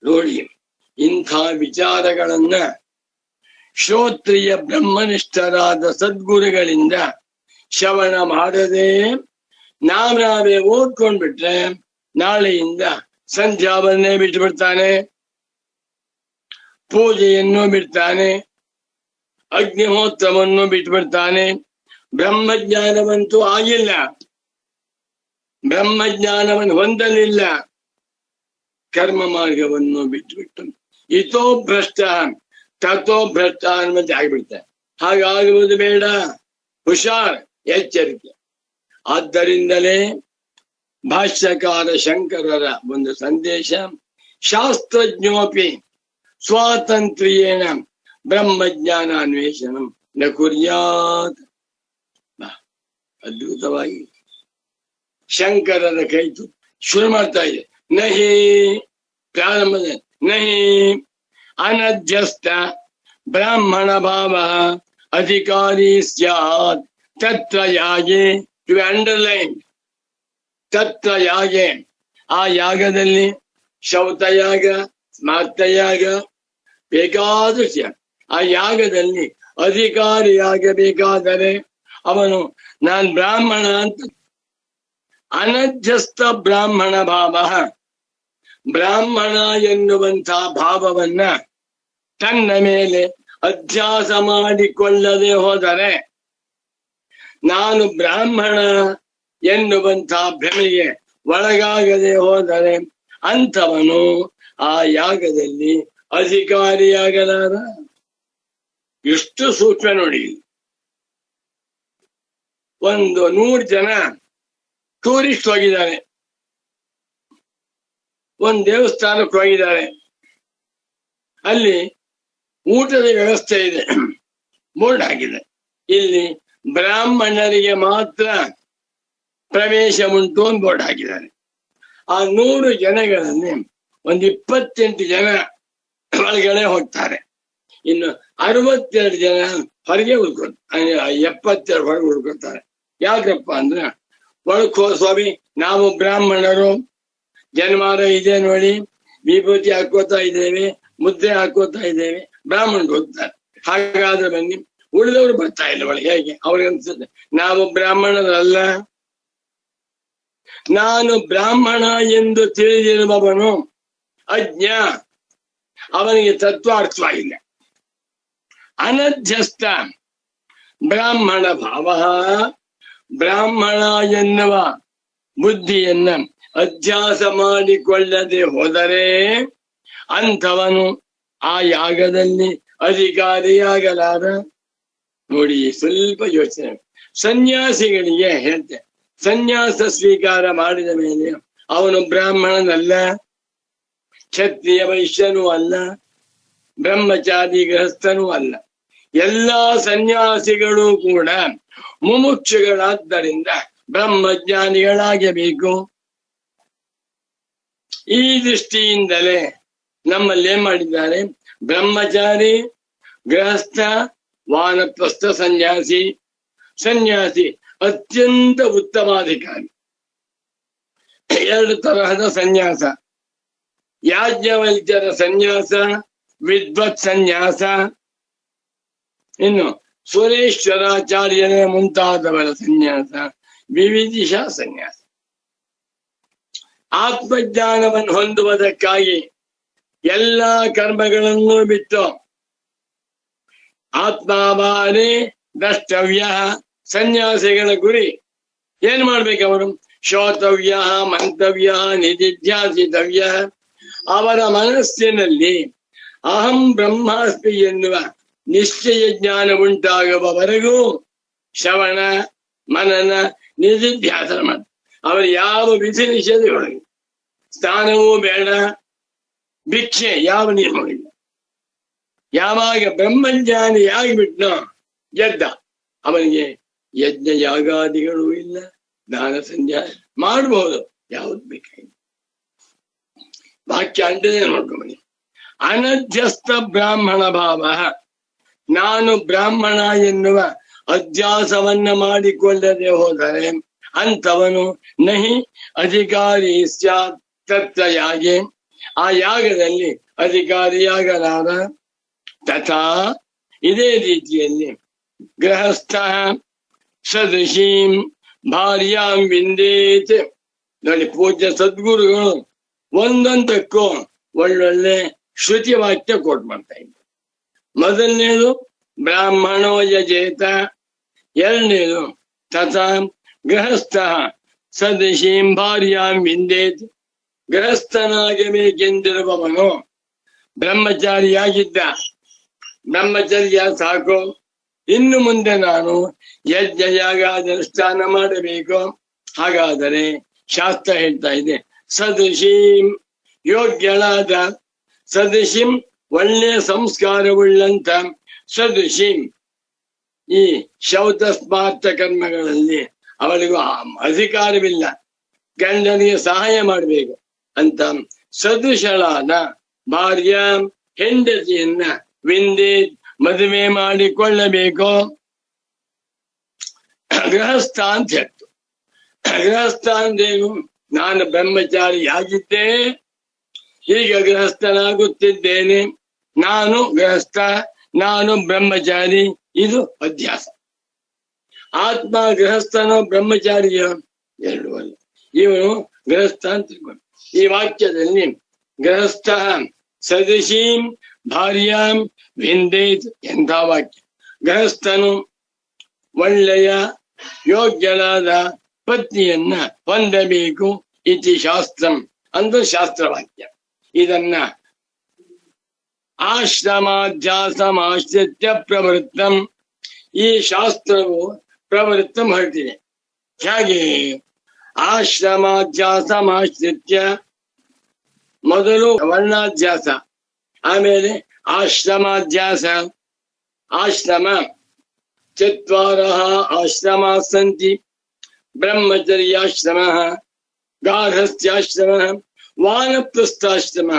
ನೋಡಿ, ಇಂಥ ವಿಚಾರಗಳನ್ನ ಶ್ರೋತ್ರಿಯ ಬ್ರಹ್ಮನಿಷ್ಠರಾದ ಸದ್ಗುರುಗಳಿಂದ ಶ್ರವಣ ಮಾಡದೆ ನಾವೇ ಓದ್ಕೊಂಡ್ಬಿಟ್ರೆ ನಾಳೆಯಿಂದ ಸಂಧ್ಯಾವನ್ನೇ ಬಿಟ್ಟುಬಿಡ್ತಾನೆ, ಪೂಜೆಯನ್ನು ಬಿಡ್ತಾನೆ, ಅಗ್ನಿಹೋತ್ರವನ್ನು ಬಿಟ್ಟುಬಿಡ್ತಾನೆ. ಬ್ರಹ್ಮಜ್ಞಾನವಂತೂ ಆಗಿಲ್ಲ, ಬ್ರಹ್ಮಜ್ಞಾನವನ್ನು ಹೊಂದಲಿಲ್ಲ, ಕರ್ಮ ಮಾರ್ಗವನ್ನು ಬಿಟ್ಟುಬಿಟ್ಟು ಇತೋ ಭ್ರಷ್ಟ ತಥೋ ಭ್ರಷ್ಟ ಅನ್ನುವಂತೆ ಆಗಿಬಿಡ್ತಾರೆ. ಹಾಗಾಗುವುದು ಬೇಡ, ಹುಷಾರ್, ಎಚ್ಚರಿಕೆ. ಆದ್ದರಿಂದಲೇ ಭಾಷ್ಯಕಾರ ಶಂಕರರ ಒಂದು ಸಂದೇಶ, ಶಾಸ್ತ್ರಜ್ಞೋಪಿ ಸ್ವಾತಂತ್ರ್ಯೇಣ ಬ್ರಹ್ಮಜ್ಞಾನ ಅನ್ವೇಷಣಂ ನ ಕುರ್ಯಾತ್. ಅದ್ಭುತವಾಗಿ ಶಂಕರನ ಕೈತು ಶುರು ಮಾಡ್ತಾ ಇದೆ. ನಹಿ ಪ್ರಾರಂಭದ ನಹಿ ಅನಧ್ಯಸ್ಥ ಬ್ರಾಹ್ಮಣ ಭಾವ ಅಧಿಕಾರಿ ಸ್ಯಾತ್ ತತ್ರ ಯಾಗೆ, ಟು ಅಂಡರ್ಲೈನ್ ತತ್ರ ಯಾಗೆ, ಆ ಯಾಗದಲ್ಲಿ ಶೌತಯಾಗ ಸ್ಮಾರ್ತಯಾಗ ಬೇಕಾದೃಶ್ಯ, ಆ ಯಾಗದಲ್ಲಿ ಅಧಿಕಾರಿಯಾಗಬೇಕಾದರೆ ಅವನು ನಾನ್ ಬ್ರಾಹ್ಮಣ ಅಂತ ಅನಧ್ಯಸ್ಥ ಬ್ರಾಹ್ಮಣ ಭಾವ, ಬ್ರಾಹ್ಮಣ ಎನ್ನುವಂಥ ಭಾವವನ್ನ ತನ್ನ ಮೇಲೆ ಅಧ್ಯಾಸ ಮಾಡಿಕೊಳ್ಳದೆ ಹೋದರೆ, ನಾನು ಬ್ರಾಹ್ಮಣ ಎನ್ನುವಂಥ ಭ್ರಮೆಗೆ ಒಳಗಾಗದೆ ಹೋದರೆ ಅಂಥವನು ಆ ಯಾಗದಲ್ಲಿ ಅಧಿಕಾರಿಯಾಗಲಾರ. ಎಷ್ಟು ಸೂಕ್ಷ್ಮ ನೋಡಿ. 100 ಜನ ಟೂರಿಸ್ಟ್ ಹೋಗಿದ್ದಾರೆ, ಒಂದು ದೇವಸ್ಥಾನಕ್ಕೆ ಹೋಗಿದ್ದಾರೆ. ಅಲ್ಲಿ ಊಟದ ವ್ಯವಸ್ಥೆ ಇದೆ, ಬೋರ್ಡ್ ಆಗಿದೆ, ಇಲ್ಲಿ ಬ್ರಾಹ್ಮಣರಿಗೆ ಮಾತ್ರ ಪ್ರವೇಶ ಉಂಟು ಒಂದು ಬೋರ್ಡ್ ಹಾಕಿದ್ದಾರೆ. ಆ 100 ಜನಗಳಲ್ಲಿ ಒಂದು 28 ಜನ ಒಳಗಡೆ ಹೋಗ್ತಾರೆ, ಇನ್ನು 62 ಜನ ಹೊರಗೆ ಉಳ್ಕೊತಾರೆ, 72 ಹೊರಗೆ ಉಳ್ಕೊತಾರೆ. ಯಾಕಪ್ಪ ಅಂದ್ರೆ ಒಳಕೋ ಸ್ವಾಮಿ ನಾವು ಬ್ರಾಹ್ಮಣರು, ಜನ್ಮಾರ ಇದೆ ನೋಡಿ, ವಿಭೂತಿ ಹಾಕೋತಾ ಇದ್ದೇವೆ, ಮುದ್ದೆ ಹಾಕೋತಾ ಇದ್ದೇವೆ, ಬ್ರಾಹ್ಮಣರು ಹೋಗ್ತಾರೆ. ಹಾಗಾದ್ರೆ ಬನ್ನಿ, ಉಳಿದವರು ಬರ್ತಾ ಇಲ್ಲ ಒಳಗೆ. ಹೇಗೆ ಅವ್ರಿಗೆ ಅನ್ಸುತ್ತೆ ನಾವು ಬ್ರಾಹ್ಮಣರಲ್ಲ, ನಾನು ಬ್ರಾಹ್ಮಣ ಎಂದು ತಿಳಿದಿರುವವನು ಅಜ್ಞ, ಅವನಿಗೆ ತತ್ವಾರ್ಥವಾಗಿಲ್ಲ. ಅನಧ್ಯಸ್ಥ ಬ್ರಾಹ್ಮಣ ಭಾವ, ಬ್ರಾಹ್ಮಣ ಎನ್ನುವ ಬುದ್ಧಿಯನ್ನ ಅಧ್ಯಾಸ ಮಾಡಿಕೊಳ್ಳದೆ ಹೋದರೆ ಅಂಥವನು ಆ ಯಾಗದಲ್ಲಿ ಅಧಿಕಾರಿಯಾಗಲಾರ. ನೋಡಿ, ಸ್ವಲ್ಪ ಯೋಚನೆ. ಸನ್ಯಾಸಿಗಳಿಗೆ ಹೇಳ್ತೆ, ಸನ್ಯಾಸ ಸ್ವೀಕಾರ ಮಾಡಿದ ಮೇಲೆ ಅವನು ಬ್ರಾಹ್ಮಣನಲ್ಲ, ಕ್ಷತ್ರಿಯ ವೈಶ್ಯನೂ ಅಲ್ಲ, ಬ್ರಹ್ಮಚಾರಿ ಗೃಹಸ್ಥನೂ ಅಲ್ಲ. ಎಲ್ಲಾ ಸನ್ಯಾಸಿಗಳು ಕೂಡ ಮುಮುಕ್ಷುಗಳಾದ್ದರಿಂದ ಬ್ರಹ್ಮಜ್ಞಾನಿಗಳಾಗಬೇಕು. ಈ ದೃಷ್ಟಿಯಿಂದಲೇ ನಮ್ಮಲ್ಲಿ ಏನ್ ಮಾಡಿದ್ದಾರೆ, ಬ್ರಹ್ಮಚಾರಿ, ಗೃಹಸ್ಥ, ವಾನಪ್ರಸ್ಥ, ಸನ್ಯಾಸಿ. ಸನ್ಯಾಸಿ ಅತ್ಯಂತ ಉತ್ತಮಾಧಿಕಾರಿ. 2 ತರಹದ ಸನ್ಯಾಸ: ಯಾಜ್ಞವಲ್ಕ್ಯರ ಸನ್ಯಾಸ, ವಿದ್ವತ್ ಸನ್ಯಾಸ, ಇನ್ನು ಸುರೇಶ್ವರಾಚಾರ್ಯರೇ ಮುಂತಾದವರ ಸನ್ಯಾಸ, ವಿವಿಧಿಷ ಸನ್ಯಾಸ. ಆತ್ಮಜ್ಞಾನವನ್ನು ಹೊಂದುವುದಕ್ಕಾಗಿ ಎಲ್ಲಾ ಕರ್ಮಗಳನ್ನು ಬಿಟ್ಟು ಆತ್ಮಾವಾನೇ ದ್ರಷ್ಟವ್ಯ. ಸನ್ಯಾಸಿಗಳ ಗುರಿ ಏನ್ ಮಾಡ್ಬೇಕು? ಅವರು ಶ್ರೋತವ್ಯ, ಮಂತವ್ಯ, ನಿಧಿಧ್ಯಾಸಿತವ್ಯ. ಅವರ ಮನಸ್ಸಿನಲ್ಲಿ ಅಹಂ ಬ್ರಹ್ಮಾಸ್ಮಿ ಎನ್ನುವ ನಿಶ್ಚಯ ಜ್ಞಾನ ಉಂಟಾಗುವವರೆಗೂ ಶ್ರವಣ, ಮನನ, ನಿಧಿಧ್ಯಾಸನ ಮಾಡಿ. ಅವರು ಯಾವ ವಿಧಿ ನಿಷೇಧಗಳು, ಸ್ನಾನವೂ ಬೇಡ, ಭಿಕ್ಷೆ ಯಾವ ನಿಯಮಗಳಿಲ್ಲ. ಯಾವಾಗ ಬ್ರಹ್ಮಜ್ಞಾನಿ ಆಗಿಬಿಟ್ನೋ ಗೆದ್ದ. ಅವನಿಗೆ ಯಜ್ಞ ಯಾಗಾದಿಗಳು ಇಲ್ಲ, ದಾನ ಸಂಧ್ಯಾ ಮಾಡಬಹುದು, ಯಾವ್ದು ಬೇಕಾಗಿಲ್ಲ. ವಾಕ್ಯ ಅಂಟದೇ ನೋಡ್ಕೊಂಬನಿ. ಅನಧ್ಯಸ್ಥ ಬ್ರಾಹ್ಮಣ ಭಾವ, ನಾನು ಬ್ರಾಹ್ಮಣ ಎನ್ನುವ ಅಧ್ಯಾಸವನ್ನ ಮಾಡಿಕೊಳ್ಳದೆ ಹೋದರೆ ಅಂಥವನು ನಹಿ ಅಧಿಕಾರಿ ಸ್ಯಾತ್ ತತ್ರ ಯಾಗೆ, ಆ ಯಾಗದಲ್ಲಿ ಅಧಿಕಾರಿಯಾಗಲಾರ. ತಥಾ ಇದೇ ರೀತಿಯಲ್ಲಿ ಗೃಹಸ್ಥ ಸದೃಶೀಂ ಭಾರ್ಯಾಂ ವಿಂದೇತ್. ನೋಡಿ, ಪೂಜ್ಯ ಸದ್ಗುರುಗಳು ಒಂದೊಂದಕ್ಕೂ ಒಳ್ಳೊಳ್ಳೆ ಶ್ರುತಿ ವಾಕ್ಯ ಕೋಟ್ ಮಾಡ್ತಾ ಇದ್ದಾರೆ. ಮೊದಲನೇದು ಬ್ರಾಹ್ಮಣೋ ಯಜೇತ, ಎರಡನೇದು ತಥಾ ಗೃಹಸ್ಥ ಸದೃಶೀಂ ಭಾರ್ಯಾಂ ವಿಂದೇತ್. ಗೃಹಸ್ಥನಾಗಬೇಕೆಂದಿರುವವನು ಬ್ರಹ್ಮಚಾರಿಯಾಗಿದ್ದ, ಬ್ರಹ್ಮಚರ್ಯ ಸಾಕು, ಇನ್ನು ಮುಂದೆ ನಾನು ಯಜ್ಞ ಯಾಗಾನುಷ್ಠಾನ ಮಾಡಬೇಕು. ಹಾಗಾದರೆ ಶಾಸ್ತ್ರ ಹೇಳ್ತಾ ಇದೆ, ಸದೃಶೀಂ ಯೋಗ್ಯಳಾದ, ಸದೃಶಿಂ ಒಳ್ಳೆಯ ಸಂಸ್ಕಾರವುಳ್ಳಂತ, ಸದೃಶಿಂ ಈ ಶೌತ ಸ್ಮಾರ್ಥ ಕರ್ಮಗಳಲ್ಲಿ ಅವಳಿಗೂ ಅಧಿಕಾರವಿಲ್ಲ, ಗಂಡನಿಗೆ ಸಹಾಯ ಮಾಡಬೇಕು ಅಂತ ಸದೃಶಳಾದ ಭಾರ್ಯ ಹೆಂಡತಿಯನ್ನ ವಿಂದಿ ಮದುವೆ ಮಾಡಿಕೊಳ್ಳಬೇಕು. ಗೃಹಸ್ಥ ಅಂತ ಹೇಳ್ತು. ಗೃಹಸ್ಥ ಅಂದೇನು? ನಾನು ಬ್ರಹ್ಮಚಾರಿಯಾಗಿದ್ದೆ, ಈಗ ಗೃಹಸ್ಥನಾಗುತ್ತಿದ್ದೇನೆ. ನಾನು ಗೃಹಸ್ಥ, ನಾನು ಬ್ರಹ್ಮಚಾರಿ, ಇದು ಅಧ್ಯಾಸ. ಆತ್ಮ ಗೃಹಸ್ಥನೋ ಬ್ರಹ್ಮಚಾರಿಯೋ? ಎರಡು ಅಲ್ಲ. ಇವನು ಗೃಹಸ್ಥ ಅಂತ ತಿಳ್ಕೊಂಡು ಈ ವಾಕ್ಯದಲ್ಲಿ ಗೃಹಸ್ಥ ಸದೃಶೀಂ ಭಾರ್ಯಾಂ ವಿಂದೇತ್ ಎಂಥ ವಾಕ್ಯ. ಗೃಹಸ್ಥನು ಒಳ್ಳೆಯ ಯೋಗ್ಯನಾದ ಪತ್ನಿಯನ್ನ ಹೊಂದಬೇಕು. ಇತಿ ಶಾಸ್ತ್ರಂ ಅಂದು ಶಾಸ್ತ್ರವಾಕ್ಯ. ಇದನ್ನ ಆಶ್ರಮಾಧ್ಯಾಸಮಾಶ್ರಿತ್ಯ ಪ್ರವೃತ್ತಂ, ಈ ಶಾಸ್ತ್ರವು ಪ್ರವೃತ್ತಂ ಹೊರಟಿದೆ. ಹೇಗೆ? ಆಶ್ರಮಾಧ್ಯಾಸಮಾಶ್ರಿತ್ಯ, ಮೊದಲು ವರ್ಣಾಧ್ಯಾಸ, ಆಮೇಲೆ ಆಶ್ರಮಾಧ್ಯಾಸ. ಆಶ್ರಮ ಚತ್ವಾರಃ ಆಶ್ರಮ ಸಂತಿ, ಬ್ರಹ್ಮಚರ್ಯಾಶ್ರಮ, ಗಾರ್ಹಸ್ಥ್ಯಾಶ್ರಮ, ವಾನಪ್ರಸ್ಥಾಶ್ರಮ,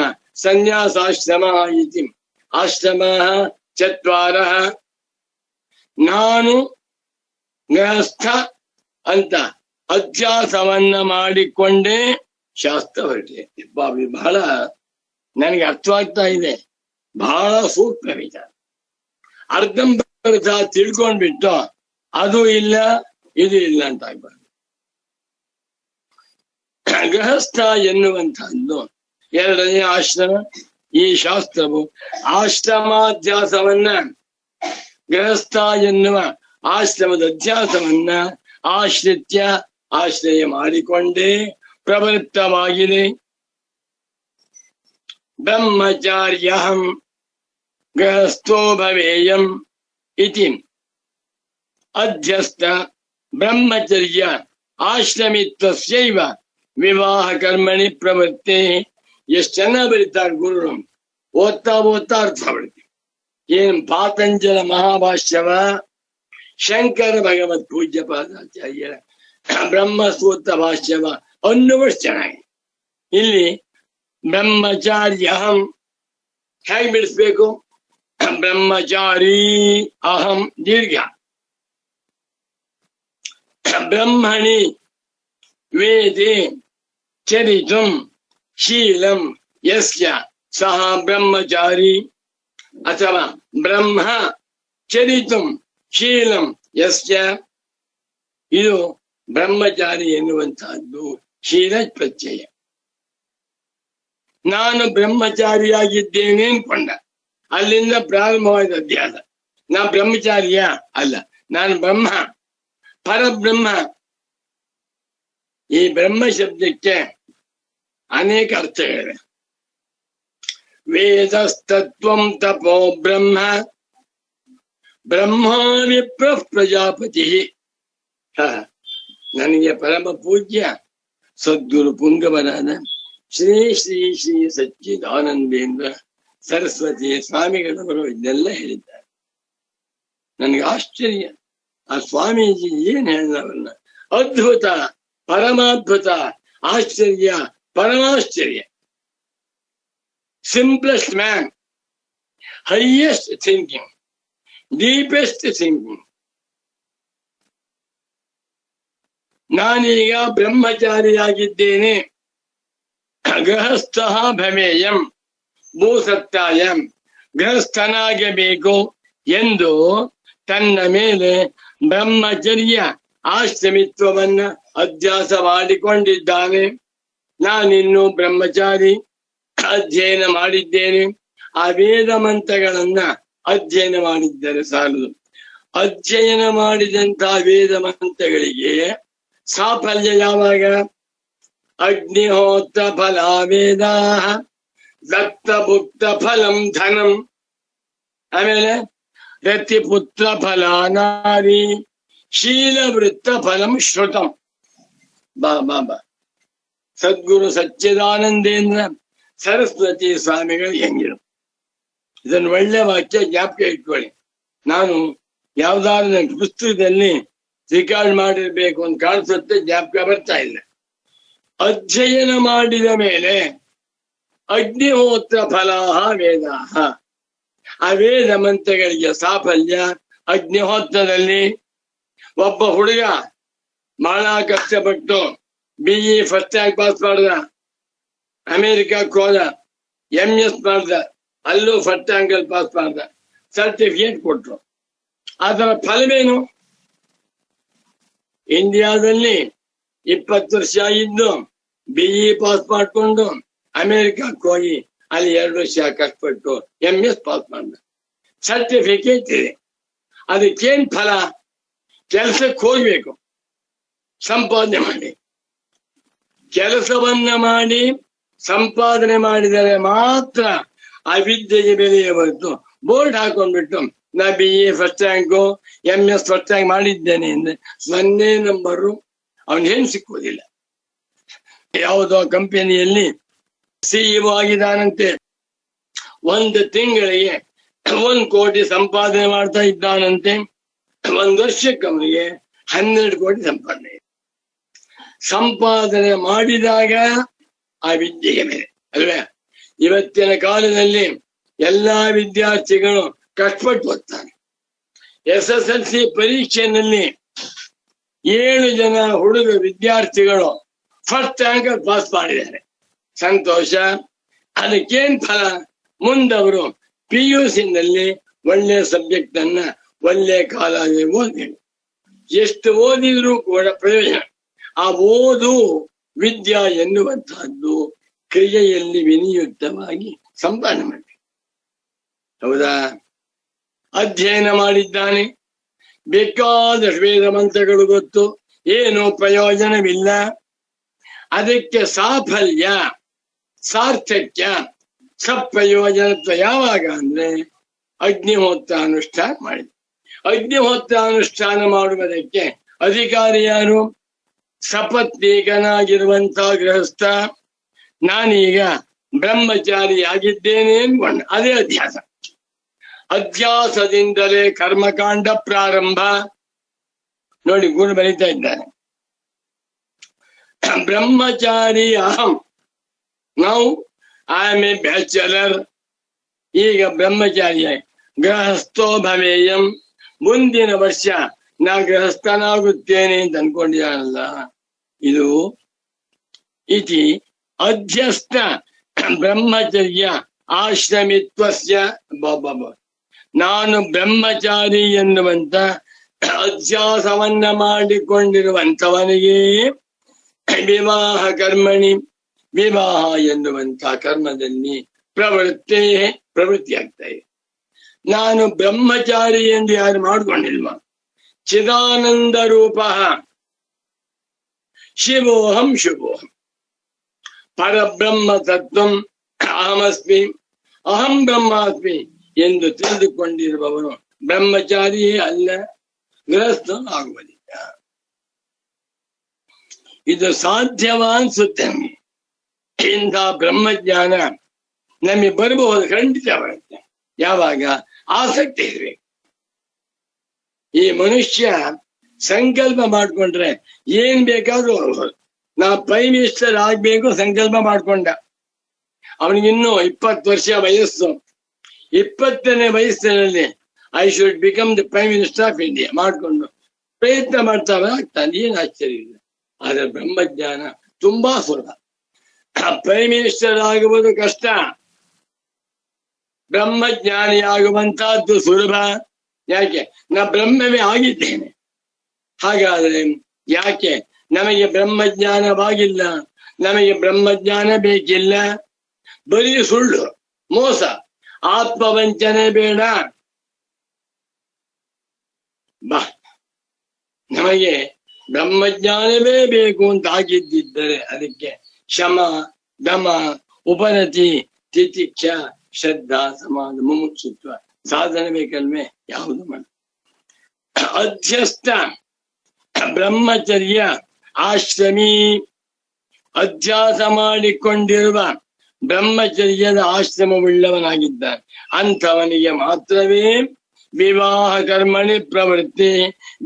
ಸನ್ಯಾಸಾಶ್ರಮ ಇತಿ ಆಶ್ರಮ ಚತ್ವಾರಃ. ನಾನು ಗೃಹಸ್ಥ ಅಂತ ಅಧ್ಯಾಸವನ್ನ ಮಾಡಿಕೊಂಡೇ ಶಾಸ್ತ್ರ ಹೊರಟಿದೆ. ಬಹಳ ನನಗೆ ಅರ್ಥವಾಗ್ತಾ ಇದೆ. ಬಹಳ ಸೂಕ್ಷ್ಮ ವಿಚಾರ. ಅರ್ಧಂಬರ್ಧ ತಿಳ್ಕೊಂಡ್ಬಿಟ್ಟು ಅದು ಇಲ್ಲ ಇದು ಇಲ್ಲ ಅಂತ ಆಗ್ಬಾರ್ದು. ಗೃಹಸ್ಥ ಎನ್ನುವಂತಹದ್ದು ಎರಡನೇ ಆಶ್ರಮ. ಈ ಶಾಸ್ತ್ರವು ಆಶ್ರಮಾಧ್ಯಾಸವನ್ನ, ಗೃಹಸ್ಥ ಎನ್ನುವ ಆಶ್ರಮದ ಅಧ್ಯಾಸವನ್ನ ಆಶ್ರಿತ್ಯ, ಆಶ್ರಯ ಮಾಡಿಕೊಂಡೇ ಪ್ರವೃತ್ತವಾಗಿದೆ. ಬ್ರಹ್ಮಚಾರ್ಯಹಂ ಗೃಹಸ್ಥೋ ಭವೇಯಂ ಇತಿ ಅಧ್ಯಸ್ಥ ಬ್ರಹ್ಮಚರ್ಯ ಆಶ್ರಮಿತ್ವಸ್ಯೈವ ವಿವಾಹ ಕರ್ಮಣಿ ಪ್ರವೃತ್ತಿ. ಎಷ್ಟು ಚೆನ್ನಾಗಿ ಬರೀತಾರೆ ಗುರುಗಳು. ಓದ್ತಾ ಓದ್ತಾ ಅರ್ಥ ಬರುತ್ತೆ. ಏನ್ ಪಾತಂಜಲ ಮಹಾಭಾಷ್ಯವ, ಶಂಕರ ಭಗವತ್ ಪೂಜ್ಯ ಪಾದಾಚಾರ್ಯರ ಬ್ರಹ್ಮಸೂತ್ರ ಭಾಷ್ಯವ ಅನ್ನುವಷ್ಟು ಚೆನ್ನಾಗಿ. ಇಲ್ಲಿ ಬ್ರಹ್ಮಚಾರ್ಯ ಅಹಂ ಹೇಗೆ ಬಿಡಿಸ್ಬೇಕು? ಬ್ರಹ್ಮಚಾರಿ ಅಹಂ ದೀರ್ಘ. ಬ್ರಹ್ಮಣಿ ವೇದೆ ಚರಿತುಂ ಶೀಲಂ ಯಸ್ಯ ಸಹ ಬ್ರಹ್ಮಚಾರಿ, ಅಥವಾ ಬ್ರಹ್ಮ ಚರಿತುಂ ಶೀಲಂ ಯಸ್ಯ. ಇದು ಬ್ರಹ್ಮಚಾರಿ ಎನ್ನುವಂತಹದ್ದು ಶೀಲ ಪ್ರತ್ಯಯ. ನಾನು ಬ್ರಹ್ಮಚಾರಿಯಾಗಿದ್ದೇನೆ ಅನ್ಕೊಂಡ, ಅಲ್ಲಿಂದ ಪ್ರಾರಂಭವಾದ ಅಧ್ಯಾಸ. ನಾ ಬ್ರಹ್ಮಚಾರಿಯ ಅಲ್ಲ, ನಾನು ಬ್ರಹ್ಮ, ಪರಬ್ರಹ್ಮ. ಈ ಬ್ರಹ್ಮ ಶಬ್ದಕ್ಕೆ ಅನೇಕ ಅರ್ಥಗಳಿವೆ. ವೇದಸ್ತತ್ವಂ ತಪೋ ಬ್ರಹ್ಮ, ಬ್ರಹ್ಮ ವಿಪ್ರ ಪ್ರಜಾಪತಿ. ನನಗೆ ಪರಮ ಪೂಜ್ಯ ಸದ್ಗುರು ಪುಂಗವರಾದ ಶ್ರೀ ಶ್ರೀ ಶ್ರೀ ಸಚ್ಚಿದಾನಂದೇಂದ್ರ ಸರಸ್ವತಿ ಸ್ವಾಮಿಗಳವರು ಇದನ್ನೆಲ್ಲ ಹೇಳಿದ್ದಾರೆ. ನನಗೆ ಆಶ್ಚರ್ಯ. ಆ ಸ್ವಾಮೀಜಿ ಏನ್ ಹೇಳಿದವನ್ನ ಅದ್ಭುತ, ಪರಮಾದ್ಭುತ, ಆಶ್ಚರ್ಯ, ಪರಮಾಶ್ಚರ್ಯ. Simplest man, highest thinking, deepest thinking. ನಾನೀಗ ಬ್ರಹ್ಮಚಾರಿಯಾಗಿದ್ದೇನೆ. ಗೃಹಸ್ಥ ಭವೇಯಂ, ಭೂಸತ್ತಾಯಂ, ಗೃಹಸ್ಥನಾಗಬೇಕು ಎಂದು ತನ್ನ ಮೇಲೆ ಬ್ರಹ್ಮಚರ್ಯ ಆಶ್ರಮಿತ್ವವನ್ನ ಅಧ್ಯಾಸ ಮಾಡಿಕೊಂಡಿದ್ದಾನೆ. ನಾನಿನ್ನು ಬ್ರಹ್ಮಚಾರಿ, ಅಧ್ಯಯನ ಮಾಡಿದ್ದೇನೆ. ಆ ವೇದ ಮಂತ್ರಗಳನ್ನ ಅಧ್ಯಯನ ಮಾಡಿದ್ದರೆ ಸಾಲದು. ಅಧ್ಯಯನ ಮಾಡಿದಂತಹ ವೇದ ಮಂತ್ರಗಳಿಗೆ ಸಾಫಲ್ಯ ಯಾವಾಗ? ಅಗ್ನಿಹೋತ್ರ ಫಲ ವೇದ, ದತ್ತಪುತ್ರ ಫಲಂ ಧನಂ, ಆಮೇಲೆ ರತಿಪುತ್ರ ಫಲ ನಾರಿ, ಶೀಲವೃತ್ತ ಫಲಂ ಶ್ರುತಂ. ಬಾ ಸದ್ಗುರು ಸಚ್ಚಿದಾನಂದೇಂದ್ರ ಸರಸ್ವತಿ ಸ್ವಾಮಿಗಳು ಹೆಂಗಿರು. ಇದನ್ನು ಒಳ್ಳೆ ವಾಕ್ಯ ಜ್ಞಾಪಕ ಇಟ್ಕೊಳ್ಳಿ. ನಾನು ಯಾವ್ದಾದ್ರು ನನ್ನ ಪುಸ್ತಕದಲ್ಲಿ ರೆಕಾರ್ಡ್ ಮಾಡಿರ್ಬೇಕು ಅಂತ ಕಾಣಿಸುತ್ತೆ, ಜ್ಞಾಪಕ ಬರ್ತಾ ಇಲ್ಲ. ಅಧ್ಯಯನ ಮಾಡಿದ ಮೇಲೆ ಅಗ್ನಿಹೋತ್ರ ಫಲಾಹ ವೇದಾಹ, ಆ ವೇದ ಮಂತ್ರಗಳಿಗೆ ಸಾಫಲ್ಯ ಅಗ್ನಿಹೋತ್ರದಲ್ಲಿ. ಒಬ್ಬ ಹುಡುಗ ಬಹಳ ಕಷ್ಟಪಟ್ಟು BE ಫಸ್ಟ್ ರ್ಯಾಂಕ್ ಪಾಸ್ ಮಾಡ್ದ, ಅಮೆರಿಕಕ್ಕೆ ಹೋದ, MS ಮಾಡ್ದ, ಅಲ್ಲೂ ಫಸ್ಟ್ ರ್ಯಾಂಕ್ ಅಲ್ಲಿ ಪಾಸ್ ಮಾಡ್ದ, ಸರ್ಟಿಫಿಕೇಟ್ ಕೊಟ್ರು. ಅದರ ಫಲವೇನು? ಇಂಡಿಯಾದಲ್ಲಿ 20 ವರ್ಷ ಇದ್ದು BE ಪಾಸ್ ಮಾಡ್ಕೊಂಡು ಅಮೆರಿಕಕ್ಕೆ ಹೋಗಿ ಅಲ್ಲಿ 2 ವರ್ಷ ಕಷ್ಟಪಟ್ಟು MS ಪಾಸ್ ಮಾಡ್ದ, ಸರ್ಟಿಫಿಕೇಟ್ ಇದೆ. ಅದಕ್ಕೇನ್ ಫಲ? ಕೆಲಸಕ್ಕೆ ಹೋಗ್ಬೇಕು, ಸಂಪಾದನೆ ಮಾಡಿ. ಕೆಲಸವನ್ನ ಮಾಡಿ ಸಂಪಾದನೆ ಮಾಡಿದರೆ ಮಾತ್ರ ಆ ವಿದ್ಯೆಗೆ ಬೆಲೆಯ ಹೊರತು ಬೋರ್ಡ್ ಹಾಕೊಂಡ್ಬಿಟ್ಟು ನಾ BE first rank MS first rank ಮಾಡಿದ್ದೇನೆ ಅಂದ್ರೆ 0 ನಂಬರು ಅವನಿಗೇನು ಸಿಕ್ಕುವುದಿಲ್ಲ. ಯಾವುದೋ ಕಂಪನಿಯಲ್ಲಿ CEO ಆಗಿದ್ದಾನಂತೆ, 1 ತಿಂಗಳಿಗೆ 1 ಕೋಟಿ ಸಂಪಾದನೆ ಮಾಡ್ತಾ ಇದ್ದಾನಂತೆ. 1 ವರ್ಷಕ್ಕೆ ಅವನಿಗೆ 12 ಕೋಟಿ ಸಂಪಾದನೆ. ಸಂಪಾದನೆ ಮಾಡಿದಾಗ ಆ ವಿದ್ಯೆಗೆ ಮೇಲೆ ಅಲ್ವೇ? ಇವತ್ತಿನ ಕಾಲದಲ್ಲಿ ಎಲ್ಲಾ ವಿದ್ಯಾರ್ಥಿಗಳು ಕಷ್ಟಪಟ್ಟು ಓದ್ತಾರೆ. SSLC ಪರೀಕ್ಷೆಯಲ್ಲಿ 7 ಜನ ಹುಡುಗ ವಿದ್ಯಾರ್ಥಿಗಳು ಫಸ್ಟ್ ರ್ಯಾಂಕ್ ಪಾಸ್ ಮಾಡಿದ್ದಾರೆ, ಸಂತೋಷ. ಅದಕ್ಕೇನ್ ಫಲ? ಮುಂದವರು PUC ನಲ್ಲಿ ಒಳ್ಳೆ ಸಬ್ಜೆಕ್ಟ್ ಅನ್ನ ಒಳ್ಳೆ ಕಾಲದಲ್ಲಿ ಓದಬೇಕು. ಎಷ್ಟು ಓದಿದ್ರು ಕೂಡ ಪ್ರಯೋಜನ. ಆ ಓದು ವಿದ್ಯಾ ಎನ್ನುವಂತಹದ್ದು ಕ್ರಿಯೆಯಲ್ಲಿ ವಿನಿಯುಕ್ತವಾಗಿ ಸಂಪಾದನೆ ಮಾಡಬೇಕು. ಹೌದಾ? ಅಧ್ಯಯನ ಮಾಡಿದ್ದಾನೆ, ಬೇಕಾದಷ್ಟು ವೇದ ಮಂತ್ರಗಳು ಗೊತ್ತು, ಏನು ಪ್ರಯೋಜನವಿಲ್ಲ. ಅದಕ್ಕೆ ಸಾಫಲ್ಯ, ಸಾರ್ಥಕ್ಯ, ಸಪ್ರಯೋಜನತ್ವ ಯಾವಾಗ ಅಂದ್ರೆ ಅಗ್ನಿಹೋತ್ರ ಅನುಷ್ಠಾನ ಮಾಡಿದ. ಅಗ್ನಿಹೋತ್ರ ಅನುಷ್ಠಾನ ಮಾಡುವುದಕ್ಕೆ ಅಧಿಕಾರಿ ಯಾರು? ಸಪತ್ನೀಕನಾಗಿರುವಂತಹ ಗೃಹಸ್ಥ. ನಾನೀಗ ಬ್ರಹ್ಮಚಾರಿ ಆಗಿದ್ದೇನೆ ಅನ್ಕೊಂಡ, ಅದೇ ಅಧ್ಯಾಸ. ಅಧ್ಯಾಸದಿಂದಲೇ ಕರ್ಮಕಾಂಡ ಪ್ರಾರಂಭ. ನೋಡಿ, ಗುರು ಬರೀತಾ ಇದ್ದಾನೆ, ಬ್ರಹ್ಮಚಾರಿ ಅಹಂ, ನಾವು ಐ ಆಮ್ ಎ ಬ್ಯಾಚಲರ್. ಈಗ ಬ್ರಹ್ಮಚಾರಿ, ಗೃಹಸ್ಥೋ ಭವೇಯಂ, ಮುಂದಿನ ವರ್ಷ ನಾ ಗೃಹಸ್ಥನಾಗುತ್ತೇನೆ ಅಂತ ಅನ್ಕೊಂಡಿದ್ದಾನಲ್ಲ. ಇದು ಇತಿ ಅಧ್ಯಸ್ಥ ಬ್ರಹ್ಮಚರ್ಯ ಆಶ್ರಮಿತ್ವಸ್ಯ. ನಾನು ಬ್ರಹ್ಮಚಾರಿ ಎನ್ನುವಂತ ಅಧ್ಯಾಸವನ್ನ ಮಾಡಿಕೊಂಡಿರುವಂತವನಿಗೆ ವಿವಾಹ ಕರ್ಮಣಿ, ವಿವಾಹ ಎನ್ನುವಂತ ಕರ್ಮದಲ್ಲಿ ಪ್ರವೃತ್ತಿ ಆಗ್ತಾ ಇದೆ. ನಾನು ಬ್ರಹ್ಮಚಾರಿ ಎಂದು ಯಾರು ಮಾಡ್ಕೊಂಡಿಲ್ವ? ಚಿದಾನಂದ ರೂಪ ಶಿವೋಹಂ ಶುಭೋಹಂ, ಪರಬ್ರಹ್ಮ ತತ್ವಂ ಅಹಮಸ್ಮಿ, ಅಹಂ ಬ್ರಹ್ಮಾಸ್ಮಿ ಎಂದು ತಿಳಿದುಕೊಂಡಿರುವವನು ಬ್ರಹ್ಮಚಾರಿಯೇ ಅಲ್ಲ, ಗೃಹಸ್ಥನು ಆಗುವುದಿಲ್ಲ. ಇದು ಸಾಧ್ಯವಾ ಅನ್ಸುತ್ತೆ. ಇಂಥ ಬ್ರಹ್ಮಜ್ಞಾನ ನಮಗೆ ಬರಬಹುದು, ಖಂಡಿತ ಬರುತ್ತೆ. ಯಾವಾಗ ಆಸಕ್ತಿ ಇರಬೇಕು. ಈ ಮನುಷ್ಯ ಸಂಕಲ್ಪ ಮಾಡ್ಕೊಂಡ್ರೆ ಏನ್ ಬೇಕಾದ್ರೂ ಆಗ್ಬೋದು. ನಾ ಪ್ರೈಮ್ ಮಿನಿಸ್ಟರ್ ಆಗ್ಬೇಕು ಸಂಕಲ್ಪ ಮಾಡ್ಕೊಂಡ, ಅವನಿಗಿನ್ನೂ 20 ವರ್ಷ ವಯಸ್ಸು. 20ನೇ ವಯಸ್ಸಿನಲ್ಲಿ I should become the prime minister of India ಮಾಡ್ಕೊಂಡು ಪ್ರಯತ್ನ ಮಾಡ್ತಾವೆ, ಆಗ್ತಾನೆ, ಏನ್ ಆಶ್ಚರ್ಯ ಇಲ್ಲ. ಆದ್ರೆ ಬ್ರಹ್ಮಜ್ಞಾನ ತುಂಬಾ ಸುಲಭ. ಪ್ರೈಮ್ ಮಿನಿಸ್ಟರ್ ಆಗುವುದು ಕಷ್ಟ, ಬ್ರಹ್ಮಜ್ಞಾನಿ ಆಗುವಂತಹದ್ದು ಸುಲಭ. ಯಾಕೆ? ನಾ ಬ್ರಹ್ಮವೇ ಆಗಿದ್ದೇನೆ. ಹಾಗಾದ್ರೆ ಯಾಕೆ ನಮಗೆ ಬ್ರಹ್ಮಜ್ಞಾನವಾಗಿಲ್ಲ? ನಮಗೆ ಬ್ರಹ್ಮಜ್ಞಾನ ಬೇಕಿಲ್ಲ. ಬರೀ ಸುಳ್ಳು, ಮೋಸ, ಆತ್ಮವಂಚನೆ ಬೇಡ. ಬಾ, ನಮಗೆ ಬ್ರಹ್ಮಜ್ಞಾನವೇ ಬೇಕು ಅಂತ ಆಗಿದ್ದಿದ್ದರೆ ಅದಕ್ಕೆ ಶಮ, ದಮ, ಉಪನತಿ, ತಿತಿಕ್ಷ, ಶ್ರದ್ಧಾ, ಸಮಾಧ, ಮುಮುಕ್ಷುತ್ವ ಸಾಧನೆ ಬೇಕಲ್ವೇ? ಯಾವುದು ಮಾಡ. ಅಧ್ಯಸ್ಥ ಬ್ರಹ್ಮಚರ್ಯ ಆಶ್ರಮಿ, ಅಧ್ಯಾಸ ಮಾಡಿಕೊಂಡಿರುವ ಬ್ರಹ್ಮಚರ್ಯದ ಆಶ್ರಮವುಳ್ಳವನಾಗಿದ್ದಾನೆ. ಅಂಥವನಿಗೆ ಮಾತ್ರವೇ ವಿವಾಹ ಕರ್ಮಣಿ ಪ್ರವೃತ್ತಿ,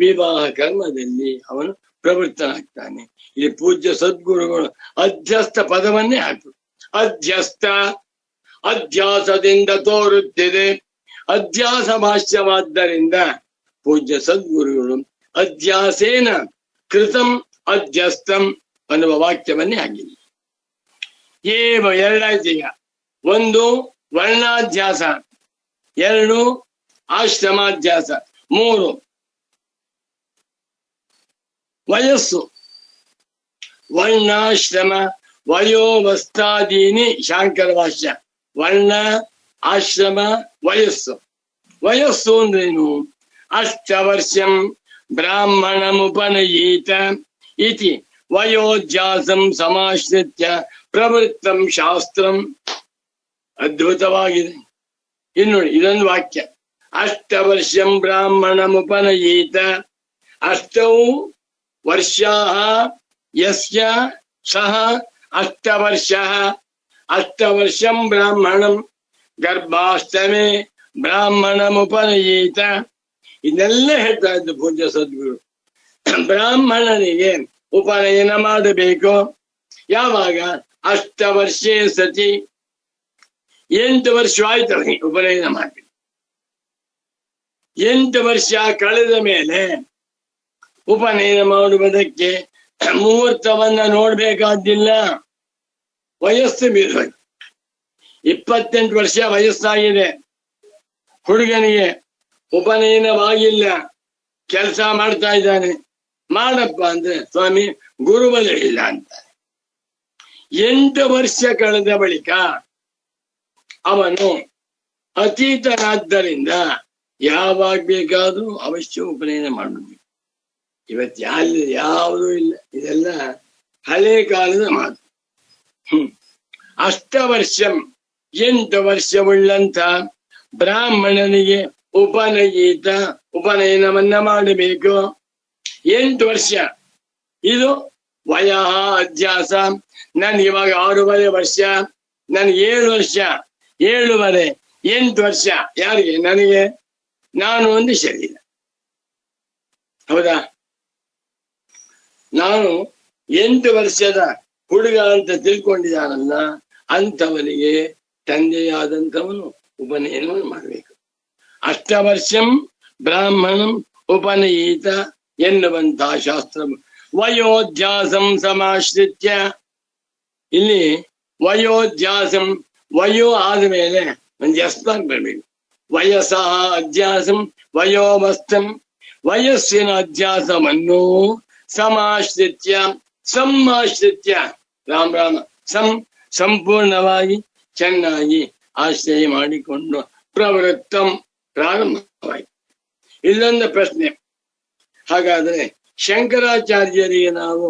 ವಿವಾಹ ಕರ್ಮದಲ್ಲಿ ಅವನು ಪ್ರವೃತ್ತನಾಗ್ತಾನೆ. ಇಲ್ಲಿ ಪೂಜ್ಯ ಸದ್ಗುರುಗಳು ಅಧ್ಯಸ್ಥ ಪದವನ್ನೇ ಹಾಕು. ಅಧ್ಯಸ್ಥ ಅಧ್ಯಾಸದಿಂದ ತೋರುತ್ತಿದೆ. ಅಧ್ಯಾಸ ಭಾಷ್ಯವಾದ್ದರಿಂದ ಪೂಜ್ಯ ಸದ್ಗುರುಗಳು ಅಧ್ಯಾಸೇನ ಕೃತಂ ಅಧ್ಯಸ್ಥಂ ಅನ್ನುವ ವಾಕ್ಯವನ್ನೇ ಹಾಕಿದೆ. ಎರಡಾಯ್ತು ಈಗ. ಒಂದು ವರ್ಣಾಧ್ಯಾಸ, ಎರಡು ಆಶ್ರಮಾಧ್ಯಾಸ, ಮೂರು ವಯಸ್ಸು. ವರ್ಣಾಶ್ರಮ ವಯೋವಸ್ತಾದೀನಿ ಶಾಂಕರ ಭಾಷ್ಯ. ವರ್ಣ ಆಶ್ರಮ ವಯಸ್ಸು. ವಯಸ್ಸು ಅಂದ್ರೇನು? ಅಷ್ಟವರ್ಷಂ ಬ್ರಾಹ್ಮಣಮುಪನಯೀತ ಇತಿ ವಯೋಜ್ಯಾಸಂ ಸಮಾಶ್ರಿತ್ಯ ಪ್ರವೃತ್ತಂ ಶಾಸ್ತ್ರಂ. ಅದ್ಭುತವಾಗಿದೆ. ಇನ್ನೊಂದು ಇದೊಂದು ವಾಕ್ಯ. ಅಷ್ಟವರ್ಷಂ ಬ್ರಾಹ್ಮಣಮುಪನಯೀತ. ಅಷ್ಟೌ ವರ್ಷಾಃ ಯಸ್ಯ ಸಹ ಅಷ್ಟವರ್ಷಃ. ಅಷ್ಟವರ್ಷಂ ಬ್ರಾಹ್ಮಣಂ ಗರ್ಭಾಷ್ಟಮೇ ಬ್ರಾಹ್ಮಣಮುಪನಯೀತ. ಇದೆಲ್ಲ ಹೇಳ್ತಾ ಇದ್ದು ಪೂಜ್ಯ ಸದ್ಗುರು. ಬ್ರಾಹ್ಮಣನಿಗೆ ಉಪನಯನ ಮಾಡಬೇಕು ಯಾವಾಗ? ಅಷ್ಟವರ್ಷೇ ಸತಿ. 8 ವರ್ಷ ಆಯ್ತು ಅವನಿಗೆ ಉಪನಯನ ಮಾಡಿ. 8 ವರ್ಷ ಕಳೆದ ಮೇಲೆ ಉಪನಯನ ಮಾಡುವುದಕ್ಕೆ ಮುಹೂರ್ತವನ್ನ ನೋಡ್ಬೇಕಾದಿಲ್ಲ. ವಯಸ್ಸು ಮೀರೋಯ್ತು. 28 ವರ್ಷ ವಯಸ್ಸಾಗಿದೆ ಹುಡುಗನಿಗೆ, ಉಪನಯನವಾಗಿಲ್ಲ, ಕೆಲಸ ಮಾಡ್ತಾ ಇದ್ದಾನೆ. ಮಾಡಪ್ಪ ಅಂದ್ರೆ ಸ್ವಾಮಿ ಗುರುಬಲ ಇಲ್ಲ ಅಂತಾರೆ. 8 ವರ್ಷ ಕಳೆದ ಬಳಿಕ ಅವನು ಅತೀತನಾದ್ದರಿಂದ ಯಾವಾಗ ಬೇಕಾದ್ರೂ ಅವಶ್ಯ ಉಪನಯನ ಮಾಡಬೇಕು. ಇವತ್ತು ಯಾವುದೂ ಇಲ್ಲ. ಇದೆಲ್ಲ ಹಳೆ ಕಾಲದ ಮಾತು. ಅಷ್ಟವರ್ಷಂ 8 ವರ್ಷವುಳ್ಳಂತ ಬ್ರಾಹ್ಮಣನಿಗೆ ಉಪನಯೀತ, ಉಪನಯನವನ್ನ ಮಾಡಬೇಕು. 8 ವರ್ಷ. ಇದು ವಯ ಅಧ್ಯಾಸ. ನನ್ಗೆ ಇವಾಗ 6.5 ವರ್ಷ, ನನ್ಗೆ 7 ವರ್ಷ, 7.5, 8 ವರ್ಷ. ಯಾರಿಗೆ? ನನಗೆ. ನಾನು ಒಂದು ಶರೀರ, ಹೌದಾ? ನಾನು 8 ವರ್ಷದ ಹುಡುಗ ಅಂತ ತಿಳ್ಕೊಂಡಿದ್ದಾನಲ್ಲ, ಅಂಥವನಿಗೆ ತಂದೆಯಾದಂಥವನು ಉಪನಯನವನ್ನು ಮಾಡಬೇಕು. ಅಷ್ಟವರ್ಷಂ ಬ್ರಾಹ್ಮಣಂ ಉಪನಯೀತ ಎನ್ನುವಂತಹ ಶಾಸ್ತ್ರ. ವಯೋಧ್ಯಾಸಂ ಸಮಾಶ್ರಿತ್ಯ. ಇಲ್ಲಿ ವಯೋಧ್ಯಾಸಂ, ವಯೋ ಆದ್ಮೇಲೆ ಒಂದು ಯಸ್ತಾಗ್ ಬರ್ಬೇಕು. ವಯಸ್ಸಃ ಅಧ್ಯಾಸಂ ವಯೋವಸ್ಥಂ. ವಯಸ್ಸಿನ ಅಧ್ಯಾಸವನ್ನು ಸಮಾಶ್ರಿತ್ಯ, ಸಮಾಶ್ರಿತ್ಯ, ರಾಮ ರಾಮ, ಸಂಪೂರ್ಣವಾಗಿ ಚೆನ್ನಾಗಿ ಆಶ್ರಯ ಮಾಡಿಕೊಂಡು ಪ್ರವೃತ್ತಂ ಪ್ರಾರಂಭವಾಯಿತು. ಇಲ್ಲೊಂದು ಪ್ರಶ್ನೆ. ಹಾಗಾದ್ರೆ ಶಂಕರಾಚಾರ್ಯರಿಗೆ ನಾವು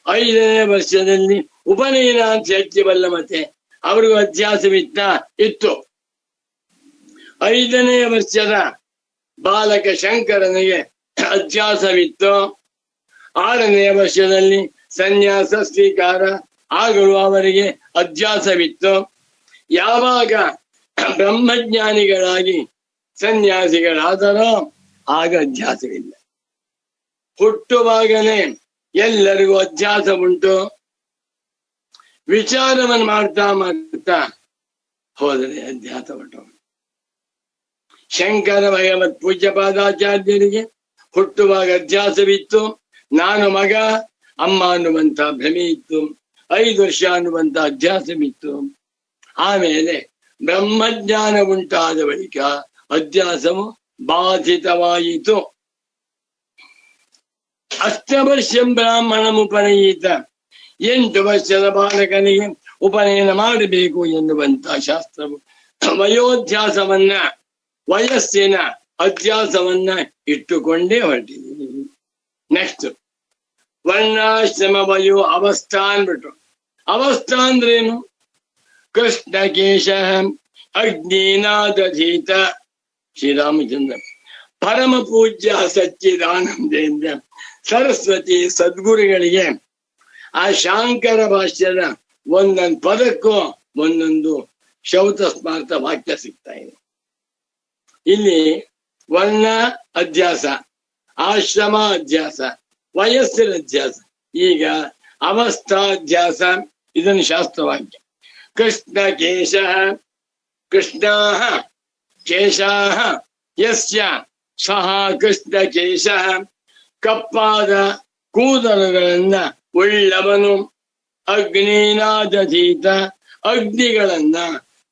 5ನೇ ವರ್ಷದಲ್ಲಿ ಉಪನಯನ ಅಂತ ಹೇಳ್ತೀವಲ್ಲ, ಮತ್ತೆ ಅವ್ರಿಗೂ ಅಧ್ಯಾಸವಿತ್ತ? ಇತ್ತು. 5ನೇ ವರ್ಷದ ಬಾಲಕ ಶಂಕರನಿಗೆ ಅಧ್ಯಾಸವಿತ್ತು. 6ನೇ ವರ್ಷದಲ್ಲಿ ಸನ್ಯಾಸ ಸ್ವೀಕಾರ ಆಗಲು ಅವರಿಗೆ ಅಧ್ಯಾಸವಿತ್ತು. ಯಾವಾಗ ಬ್ರಹ್ಮಜ್ಞಾನಿಗಳಾಗಿ ಸನ್ಯಾಸಿಗಳಾದರೋ ಆಗ ಅಧ್ಯಾಸವಿಲ್ಲ. ಹುಟ್ಟುವಾಗಲೇ ಎಲ್ಲರಿಗೂ ಅಧ್ಯಾಸ ಉಂಟು. ವಿಚಾರವನ್ನು ಮಾಡ್ತಾ ಮಾಡ್ತಾ ಹೋದರೆ ಅಧ್ಯಾಸ ಉಂಟು. ಶಂಕರ ಭಗವತ್ ಪೂಜ್ಯಪಾದಾಚಾರ್ಯರಿಗೆ ಹುಟ್ಟುವಾಗ ಅಧ್ಯಾಸವಿತ್ತು. ನಾನು ಮಗ, ಅಮ್ಮ ಅನ್ನುವಂತ ಭ್ರಮೆ ಇತ್ತು. 5 ವರ್ಷ ಅನ್ನುವಂತ ಅಧ್ಯಾಸವಿತ್ತು. ಆಮೇಲೆ ಬ್ರಹ್ಮಜ್ಞಾನ ಉಂಟಾದ ಬಳಿಕ ಅಧ್ಯಾಸವು ಬಾಧಿತವಾಯಿತು. ಅಷ್ಟವರ್ಷಂ ಬ್ರಾಹ್ಮಣಂ ಉಪನಯೀತ. 8 ವರ್ಷದ ಬಾಲಕನಿಗೆ ಉಪನಯನ ಮಾಡಬೇಕು ಎನ್ನುವಂತ ಶಾಸ್ತ್ರವು ವಯೋಧ್ಯಾಸವನ್ನ, ವಯಸ್ಸಿನ ಅಧ್ಯಾಸವನ್ನ ಇಟ್ಟುಕೊಂಡೇ ಹೊರಟಿದೆ. ನೆಕ್ಸ್ಟ್ ವರ್ಣಾಶ್ರಮ ವಯೋ ಅವಸ್ಥಾ ಅಂದ್ಬಿಟ್ರು. ಅವಸ್ಥಾ ಅಂದ್ರೇನು? ಕೃಷ್ಣಕೇಶ ಅಗ್ನಿನಾದಧೀತ ಶ್ರೀರಾಮಚಂದ್ರ ಪರಮ ಪೂಜ್ಯ ಸಚ್ಚಿದಾನಂದೇಂದ್ರ ಸರಸ್ವತಿ ಸದ್ಗುರುಗಳಿಗೆ ಆ ಶಾಂಕರ ಭಾಷ್ಯದ ಒಂದೊಂದು ಪದಕ್ಕೂ ಒಂದೊಂದು ಶೌತ ಸ್ಮಾರ್ಥ ವಾಕ್ಯ ಸಿಗ್ತಾ ಇದೆ. ಇಲ್ಲಿ ವರ್ಣ ಅಧ್ಯಾಸ, ಆಶ್ರಮ ಅಧ್ಯಾಸ, ವಯಸ್ಸಿನ ಅಧ್ಯಾಸ. ಈಗ ಅವಸ್ಥಾಧ್ಯಾಸ, ಇದನ್ನು ಶಾಸ್ತ್ರವಾಕ್ಯ. ಕೃಷ್ಣ ಕೇಶ, ಕೃಷ್ಣ ಕೇಶ ಯಸ್ಯ ಸಹ ಕೃಷ್ಣ ಕೇಶ. ಕಪ್ಪಾದ ಕೂದಲುಗಳನ್ನ ಉಳ್ಳವನು. ಅಗ್ನಿನಾದಧೀತ, ಅಗ್ನಿಗಳನ್ನ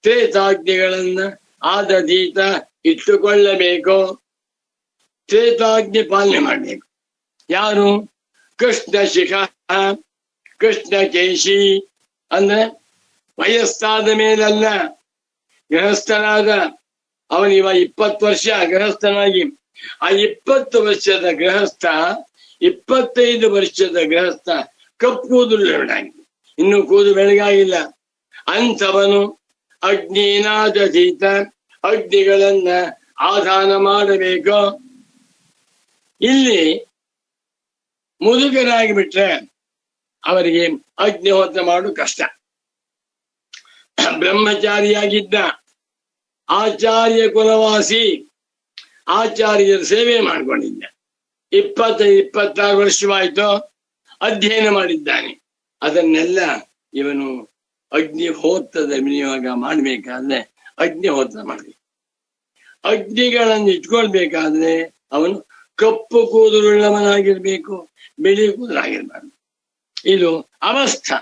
ತ್ರೇತಾಗ್ನಿಗಳನ್ನ ಆದಧೀತ ಇಟ್ಟುಕೊಳ್ಳಬೇಕು. ತ್ರೇತಾಗ್ನಿ ಪಾಲನೆ ಮಾಡಬೇಕು. ಯಾರು? ಕೃಷ್ಣ ಶಿಖ, ಕೃಷ್ಣ ಕೇಶಿ. ಅಂದ್ರೆ ವಯಸ್ಸಾದ ಮೇಲಲ್ಲ, ಗೃಹಸ್ಥನಾದ ಅವನಿವ 20 ವರ್ಷ ಗೃಹಸ್ಥನಾಗಿ, ಆ 20 ವರ್ಷದ ಗೃಹಸ್ಥ, 25 ವರ್ಷದ ಗೃಹಸ್ಥ ಕಪ್ಪು ಕೂದಲು ಬೆಳಗಾಗಿದೆ, ಇನ್ನು ಕೂದಲು ಬೆಳಗಾಗಿಲ್ಲ. ಅಂಥವನು ಅಗ್ನಿನಾದಧೀತ, ಅಗ್ನಿಗಳನ್ನ ಆಧಾನ ಮಾಡಬೇಕು. ಇಲ್ಲಿ ಮುದುಕರಾಗಿ ಬಿಟ್ರೆ ಅವರಿಗೆ ಅಗ್ನಿಹೋತ್ರ ಮಾಡು ಕಷ್ಟ. ಬ್ರಹ್ಮಚಾರಿಯಾಗಿದ್ದ, ಆಚಾರ್ಯ ಕುಲವಾಸಿ, ಆಚಾರ್ಯರ ಸೇವೆ ಮಾಡ್ಕೊಂಡಿದ್ದ. 26 ವರ್ಷವಾಯ್ತು, ಅಧ್ಯಯನ ಮಾಡಿದ್ದಾನೆ. ಅದನ್ನೆಲ್ಲ ಇವನು ಅಗ್ನಿಹೋತ್ರದ ವಿನಿಯೋಗ ಮಾಡ್ಬೇಕಾದ್ರೆ ಅಗ್ನಿಹೋತ್ರ ಮಾಡಬೇಕು. ಅಗ್ನಿಗಳನ್ನು ಇಟ್ಕೊಳ್ಬೇಕಾದ್ರೆ ಅವನು ಕಪ್ಪು ಕೂದಲುಳ್ಳವನಾಗಿರ್ಬೇಕು, ಬಿಳಿ ಕೂದಲಾಗಿರ್ಬಾರ್ದು. ಇದು ಅವಸ್ಥಾ.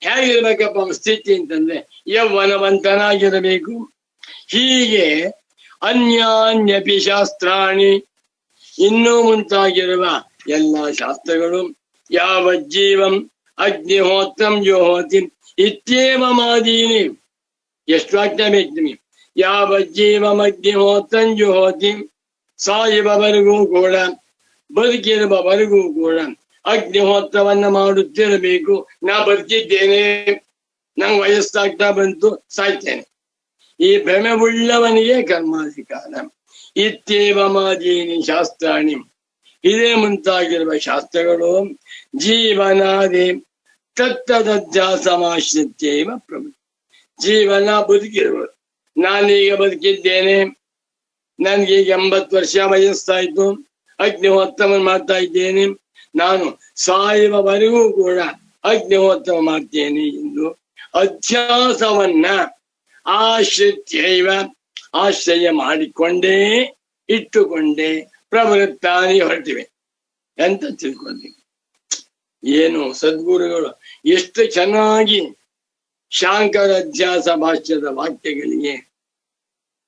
ಹೇಗಿರ್ಬೇಕಪ್ಪ ಸ್ಥಿತಿ ಅಂತಂದ್ರೆ ಯೌವನವಂತನಾಗಿರಬೇಕು. ಹೀಗೆ ಅನ್ಯಾನ್ಯಪಿ ಶಾಸ್ತ್ರಾಣಿ, ಇನ್ನೂ ಮುಂತಾಗಿರುವ ಎಲ್ಲ ಶಾಸ್ತ್ರಗಳು ಯಾವಜ್ಜೀವಂ ಅಗ್ನಿಹೋತ್ರಂ ಜೋಹೋತಿ ಇತ್ಯೇವಮಾದೀನಿ. ಎಷ್ಟು ವಾಕ್ಯ ಬೇಕು? ಯಾವಜ್ಜೀವಂ ಅಗ್ನಿಹೋತ್ರಂ ಜೋಹೋತಿ, ಸಾಯುವವರೆಗೂ ಕೂಡ, ಬದುಕಿರುವವರೆಗೂ ಕೂಡ ಅಗ್ನಿಹೋತ್ರವನ್ನ ಮಾಡುತ್ತಿರಬೇಕು. ನಾ ಬದುಕಿದ್ದೇನೆ, ನಂಗೆ ವಯಸ್ಸಾಗ್ತಾ ಬಂತು, ಸಾಯ್ತೇನೆ, ಈ ಭ್ರಮೆ ಉಳ್ಳವನಿಗೆ ಕರ್ಮಾಧಿಕಾರ. ಇತ್ಯೇವಮಾದೀನಿ ಶಾಸ್ತ್ರಾಣಿ, ಇದೇ ಮುಂತಾಗಿರುವ ಶಾಸ್ತ್ರಗಳು ಜೀವನಾದಿ ತತ್ತದಧ್ಯಾಸಮಾಶ್ರಿತ್ಯೇವ ಪ್ರಭು. ಜೀವನ ಬದುಕಿರುವುದು. ನಾನೀಗ ಬದುಕಿದ್ದೇನೆ, ನನ್ಗೀಗ 80 ವರ್ಷ ವಯಸ್ಸಾಯ್ತು, ಅಗ್ನಿಹೋತ್ರವನ್ನು ಮಾಡ್ತಾ ಇದ್ದೇನೆ, ನಾನು ಸಾಯುವವರೆಗೂ ಕೂಡ ಅಗ್ನಿಹೋತ್ರ ಮಾಡ್ತೇನೆ ಎಂದು ಅಧ್ಯಾಸವನ್ನ ಆಶ್ರಿತ್ಯೈವ, ಆಶ್ರಯ ಮಾಡಿಕೊಂಡೇ ಇಟ್ಟುಕೊಂಡೇ ಪ್ರವೃತ್ತಾನಿ ಹೊರಟಿವೆ ಅಂತ ತಿಳ್ಕೊಳ್ಬೇಕು. ಏನು ಸದ್ಗುರುಗಳು ಎಷ್ಟು ಚೆನ್ನಾಗಿ ಶಾಂಕರ ಅಧ್ಯಾಸ ಭಾಷ್ಯದ ವಾಕ್ಯಗಳಿಗೆ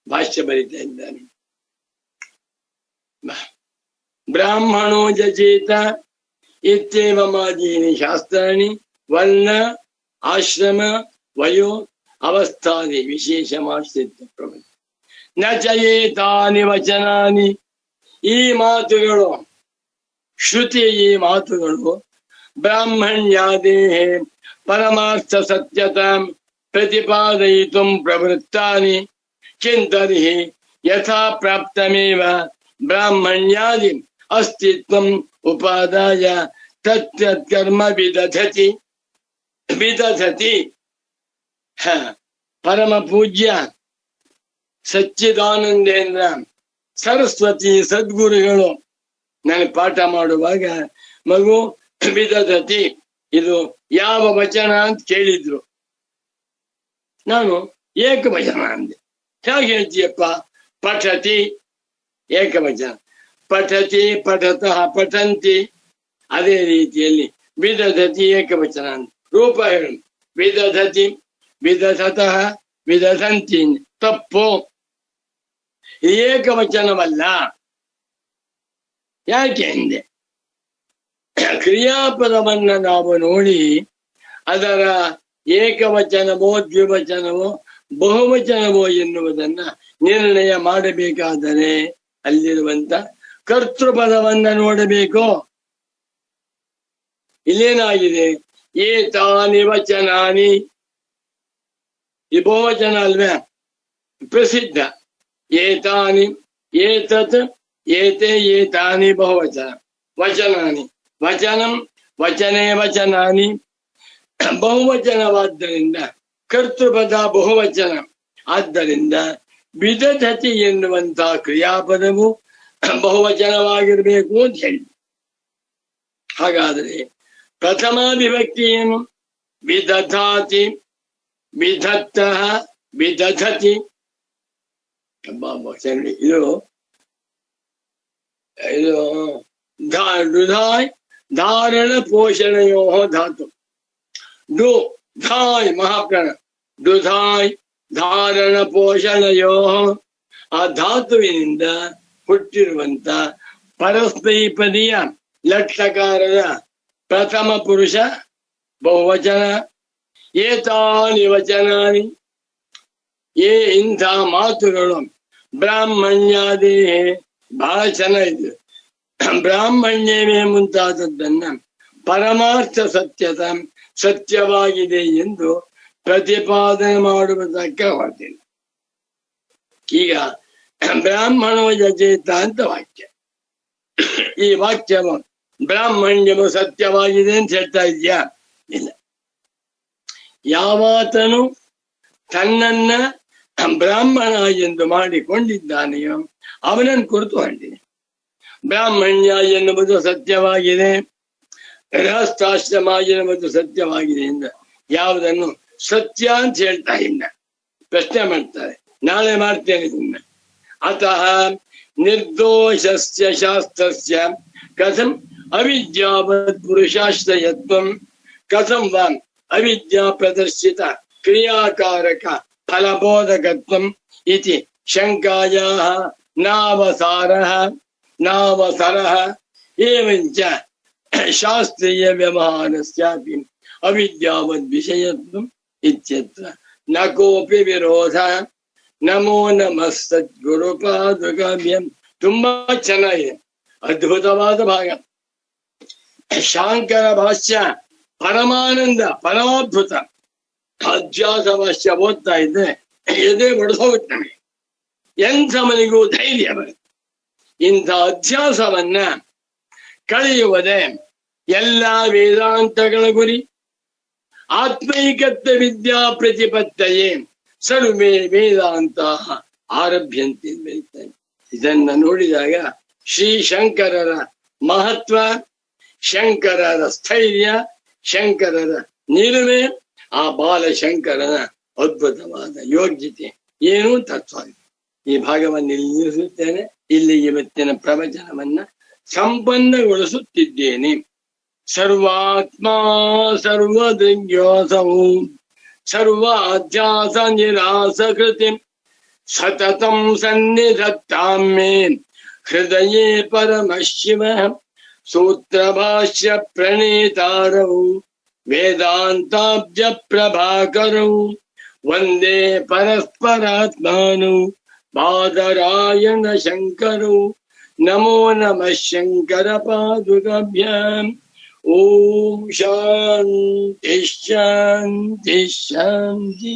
ಭಾಷ್ಯ ಬರಿತಾ ಇದ್ದಾನೆ. ಬ್ರಾಹ್ಮಣೋ ಜಜೇತ ಇತ್ಯೇವಮಾದೀನಿ ಶಾಸ್ತ್ರಾಣಿ ವರ್ಣ ಆಶ್ರಮ ವಯೋ ಅವಸ್ಥಾದಿ ವಿಶೇಷಮಾಶ್ರಿತ್ಯ ಪ್ರಭು ನ ಚಯೇತಾನಿ ವಚನಾನಿ. ಈ ಮಾತುಗಳು, ಶ್ರುತಿ, ಈ ಮಾತುಗಳು ಬ್ರಾಹ್ಮಣ್ಯಾದೇಹೇ ಪರಮಾರ್ಥ ಸತ್ಯತಾಂ ಪ್ರತಿಪಾದಯಿತುಂ ಪ್ರವೃತ್ತಾನಿ. ಚಿಂತರ್ಹಿ ಯಥಾ ಪ್ರಾಪ್ತಮೇವ ಬ್ರಾಹ್ಮಣ್ಯಾದಿ ಅಸ್ತಿತ್ವಂ ಉಪಾದಾಯ ತತ್ಕರ್ಮ ವಿದಧತಿ. ಪರಮ ಪೂಜ್ಯ ಸಚ್ಚಿದಾನಂದೇಂದ್ರ ಸರಸ್ವತಿ ಸದ್ಗುರುಗಳು ನನಗೆ ಪಾಠ ಮಾಡುವಾಗ, ಮಗು ವಿದಧತಿ ಇದು ಯಾವ ವಚನ ಅಂತ ಕೇಳಿದ್ರು. ನಾನು ಏಕವಚನ ಅಂದೆ. ಹೇಗೆ ಹೇಳ್ತೀಯಪ್ಪ? ಪಠತಿ ಏಕವಚನ, ಪಠತಿ ಪಠತಃ ಪಠಂತಿ. ಅದೇ ರೀತಿಯಲ್ಲಿ ವಿದಧತಿ ಏಕವಚನ ಅಂತ. ರೂಪ ಹೇಳು. ವಿದಧತಿ ವಿದಧತಃ ವಿದಧಂತಿ. ತಪ್ಪು, ಏಕವಚನವಲ್ಲ. ಯಾಕೆ ಎಂದೆ? ಕ್ರಿಯಾಪದವನ್ನ ನಾವು ನೋಡಿ ಅದರ ಏಕವಚನವೋ ದ್ವಿವಚನವೋ ಬಹುವಚನವೋ ಎನ್ನುವುದನ್ನ ನಿರ್ಣಯ ಮಾಡಬೇಕಾದರೆ ಅಲ್ಲಿರುವಂತ ಕರ್ತೃಪದವನ್ನ ನೋಡಬೇಕು. ಇಲ್ಲೇನಾಗಿದೆ? ಏತಾನಿ ವಚನಾನಿ. ಈ ಬಹುವಚನ ಅಲ್ವೇ? ಪ್ರಸಿದ್ಧ. ಏತಾನಿ, ಏತತ್, ಏತೆ, ಏತಾನಿ ಬಹುವಚನ. ವಚನಾನಿ, ವಚನಂ, ವಚನೇ ವಚನಾನಿ. ಬಹುವಚನವಾದ್ದರಿಂದ ಕರ್ತೃಪದ ಬಹುವಚನ. ಆದ್ದರಿಂದ ವಿದಧತಿ ಎನ್ನುವಂತ ಕ್ರಿಯಾಪದವು ಬಹುವಚನವಾಗಿರ್ಬೇಕು ಅಂತ ಹೇಳಿ. ಹಾಗಾದ್ರೆ ಪ್ರಥಮ ವಿಭಕ್ತಿ ಏನು? ವಿದಧಾತಿ, ವಿಧತ್ತ, ವಿದಧತಿ. ಇದು ಡುಧಾಯ್ ಧಾರಣ ಪೋಷಣೆಯೋ ಧಾತು. ಡು ಧಾಯ್ ಮಹಾಪ್ರಾಣ, ಡುಧಾಯ್ ಧಾರಣ ಪೋಷಣೆಯೋ, ಆ ಧಾತುವಿನಿಂದ ಹುಟ್ಟಿರುವಂತ ಪರಸ್ಮೈಪದಿಯ ಲಟ್ಲಕಾರದ ಪ್ರಥಮ ಪುರುಷ ಬಹುವಚನ. ಏತಾನಿ ವಚನಾನಿ, ಇಂಥ ಮಾತುಗಳು ಬ್ರಾಹ್ಮಣ್ಯಾದಿ ಬಹಳ ಚೆನ್ನಾಗಿದೆ. ಬ್ರಾಹ್ಮಣ್ಯವೇ ಮುಂತಾದದ್ದನ್ನ ಪರಮಾರ್ಥ ಸತ್ಯತ ಸತ್ಯವಾಗಿದೆ ಎಂದು ಪ್ರತಿಪಾದನೆ ಮಾಡುವುದಕ್ಕೆ ಹೊರಟಿಲ್ಲ. ಈಗ ಬ್ರಾಹ್ಮಣೋ ಯಜೇತ ಅಂತ ವಾಕ್ಯ. ಈ ವಾಕ್ಯವು ಬ್ರಾಹ್ಮಣ್ಯವು ಸತ್ಯವಾಗಿದೆ ಅಂತ ಹೇಳ್ತಾ ಇದೆಯಾ? ಇಲ್ಲ. ಯಾವಾತನು ತನ್ನನ್ನ ಬ್ರಾಹ್ಮಣ ಎಂದು ಮಾಡಿಕೊಂಡಿದ್ದಾನೆಯೋ ಅವನನ್ನು ಕುರಿತು ಹೊರಟಿದೆ. ಬ್ರಾಹ್ಮಣ್ಯ ಎನ್ನುವುದು ಸತ್ಯವಾಗಿದೆ, ಗೃಹಸ್ಥಾಶ್ರಮ ಎನ್ನುವುದು ಸತ್ಯವಾಗಿದೆ ಎಂದ ಯಾವುದನ್ನು ಸತ್ಯ ಅಂತ ಹೇಳ್ತಾ ಇಲ್ಲ, ಪ್ರಶ್ನೆ ಮಾಡ್ತಾರೆ. ನಾಳೆ ಮಾಡ್ತೇನೆ ಇದನ್ನ. ಅತಃ ನಿರ್ದೋಷಸ್ಯ ಶಾಸ್ತ್ರಸ್ಯ ಕಥಂ ಅವಿದ್ಯಾವತ್ ಪುರುಷಾಶ್ರಯತ್ವಂ ಕಥಂ ವಾ ಅವಿದ್ಯಾ ಪ್ರದರ್ಶಿತ ಕ್ರಿಯಾಕಾರಕ ಫಲಬೋಧಕತ್ವಂ ಇತಿ ಶಂಕಾಯಾಃ ನಾವಸರಃ ಏವಂಚ ಶಾಸ್ತ್ರೀಯ ವ್ಯವಹಾರಸ್ಯಾಪಿ ಅವಿದ್ಯಾವದ್ ವಿಷಯತ್ವಂ ಇತ್ಯತ್ರ ನ ಕೋಪಿ ವಿರೋಧ. ನಮೋ ನಮಃ ಸದ್ಗುರುಪಾದುಕಾಭ್ಯಂ. ತುಂಬಾ ಚೆನ್ನಾಗಿದೆ, ಅದ್ಭುತವಾದ ಭಾಗ. ಶಾಂಕರ ಭಾಷ್ಯ ಪರಮಾನಂದ, ಪರಮಾದ್ಭುತ. ಅಧ್ಯಾಸ ಭಾಷ್ಯ ಓದ್ತಾ ಇದ್ದೆ ಎದೆ ಒಡೆದೋಗುತ್ತೆ ನಮಗೆ. ಎಂಥ ಮನೆಗೂ ಧೈರ್ಯ ಬರುತ್ತೆ. ಇಂಥ ಅಧ್ಯಾಸವನ್ನ ಕಳೆಯುವುದೇ ಎಲ್ಲ ವೇದಾಂತಗಳ ಗುರಿ. ಆತ್ಮೈಕತ್ವ ವಿದ್ಯಾ ಪ್ರತಿಪತ್ತಯೇ ಸರ್ವೇ ವೇದಾಂತ ಆರಭ್ಯಂತೆ ಬೆಳೀತಾರೆ. ಇದನ್ನ ನೋಡಿದಾಗ ಶ್ರೀ ಶಂಕರರ ಮಹತ್ವ, ಶಂಕರರ ಸ್ಥೈರ್ಯ, ಶಂಕರರ ನಿಲುಮೆ, ಆ ಬಾಲಶಂಕರನ ಅದ್ಭುತವಾದ ಯೋಗ್ಯತೆ ಏನು ತತ್ವ. ಈ ಭಾಗವನ್ನು ಇಲ್ಲಿ ನಿಲ್ಲಿಸುತ್ತೇನೆ. ಇಲ್ಲಿ ಇವತ್ತಿನ ಪ್ರವಚನವನ್ನ ಸಂಪನ್ನಗೊಳಿಸುತ್ತಿದ್ದೇನೆ. ಸರ್ವಾತ್ಮ ಸರ್ವದೃಗ್ಯೋಸೌ ಸರ್ವ ಅಧ್ಯಾಸ ನಿರಾಸಕೃತಿ ಸತತಂ ಸನ್ನಿಧತ್ತಾಂ ಮೇ ಹೃದಯೇ ಪರಮಶಿವ. ಸೂತ್ರಭಾಷ್ಯ ಪ್ರಣೇತಾರೌ ವೇದಾಂತಾಬ್ಜ ಪ್ರಭಾಕರೌ ವಂದೇ ಪರಸ್ಪರಾತ್ಮಾನೌ ಬಾದರಾಯಣ ಶಂಕರೌ. ನಮೋ ನಮಃ ಶಂಕರ ಪಾದುಕಾಭ್ಯಾಂ. ಓಂ ಶಾಂತಿ ಶಾಂತಿ ಶಾಂತಿ.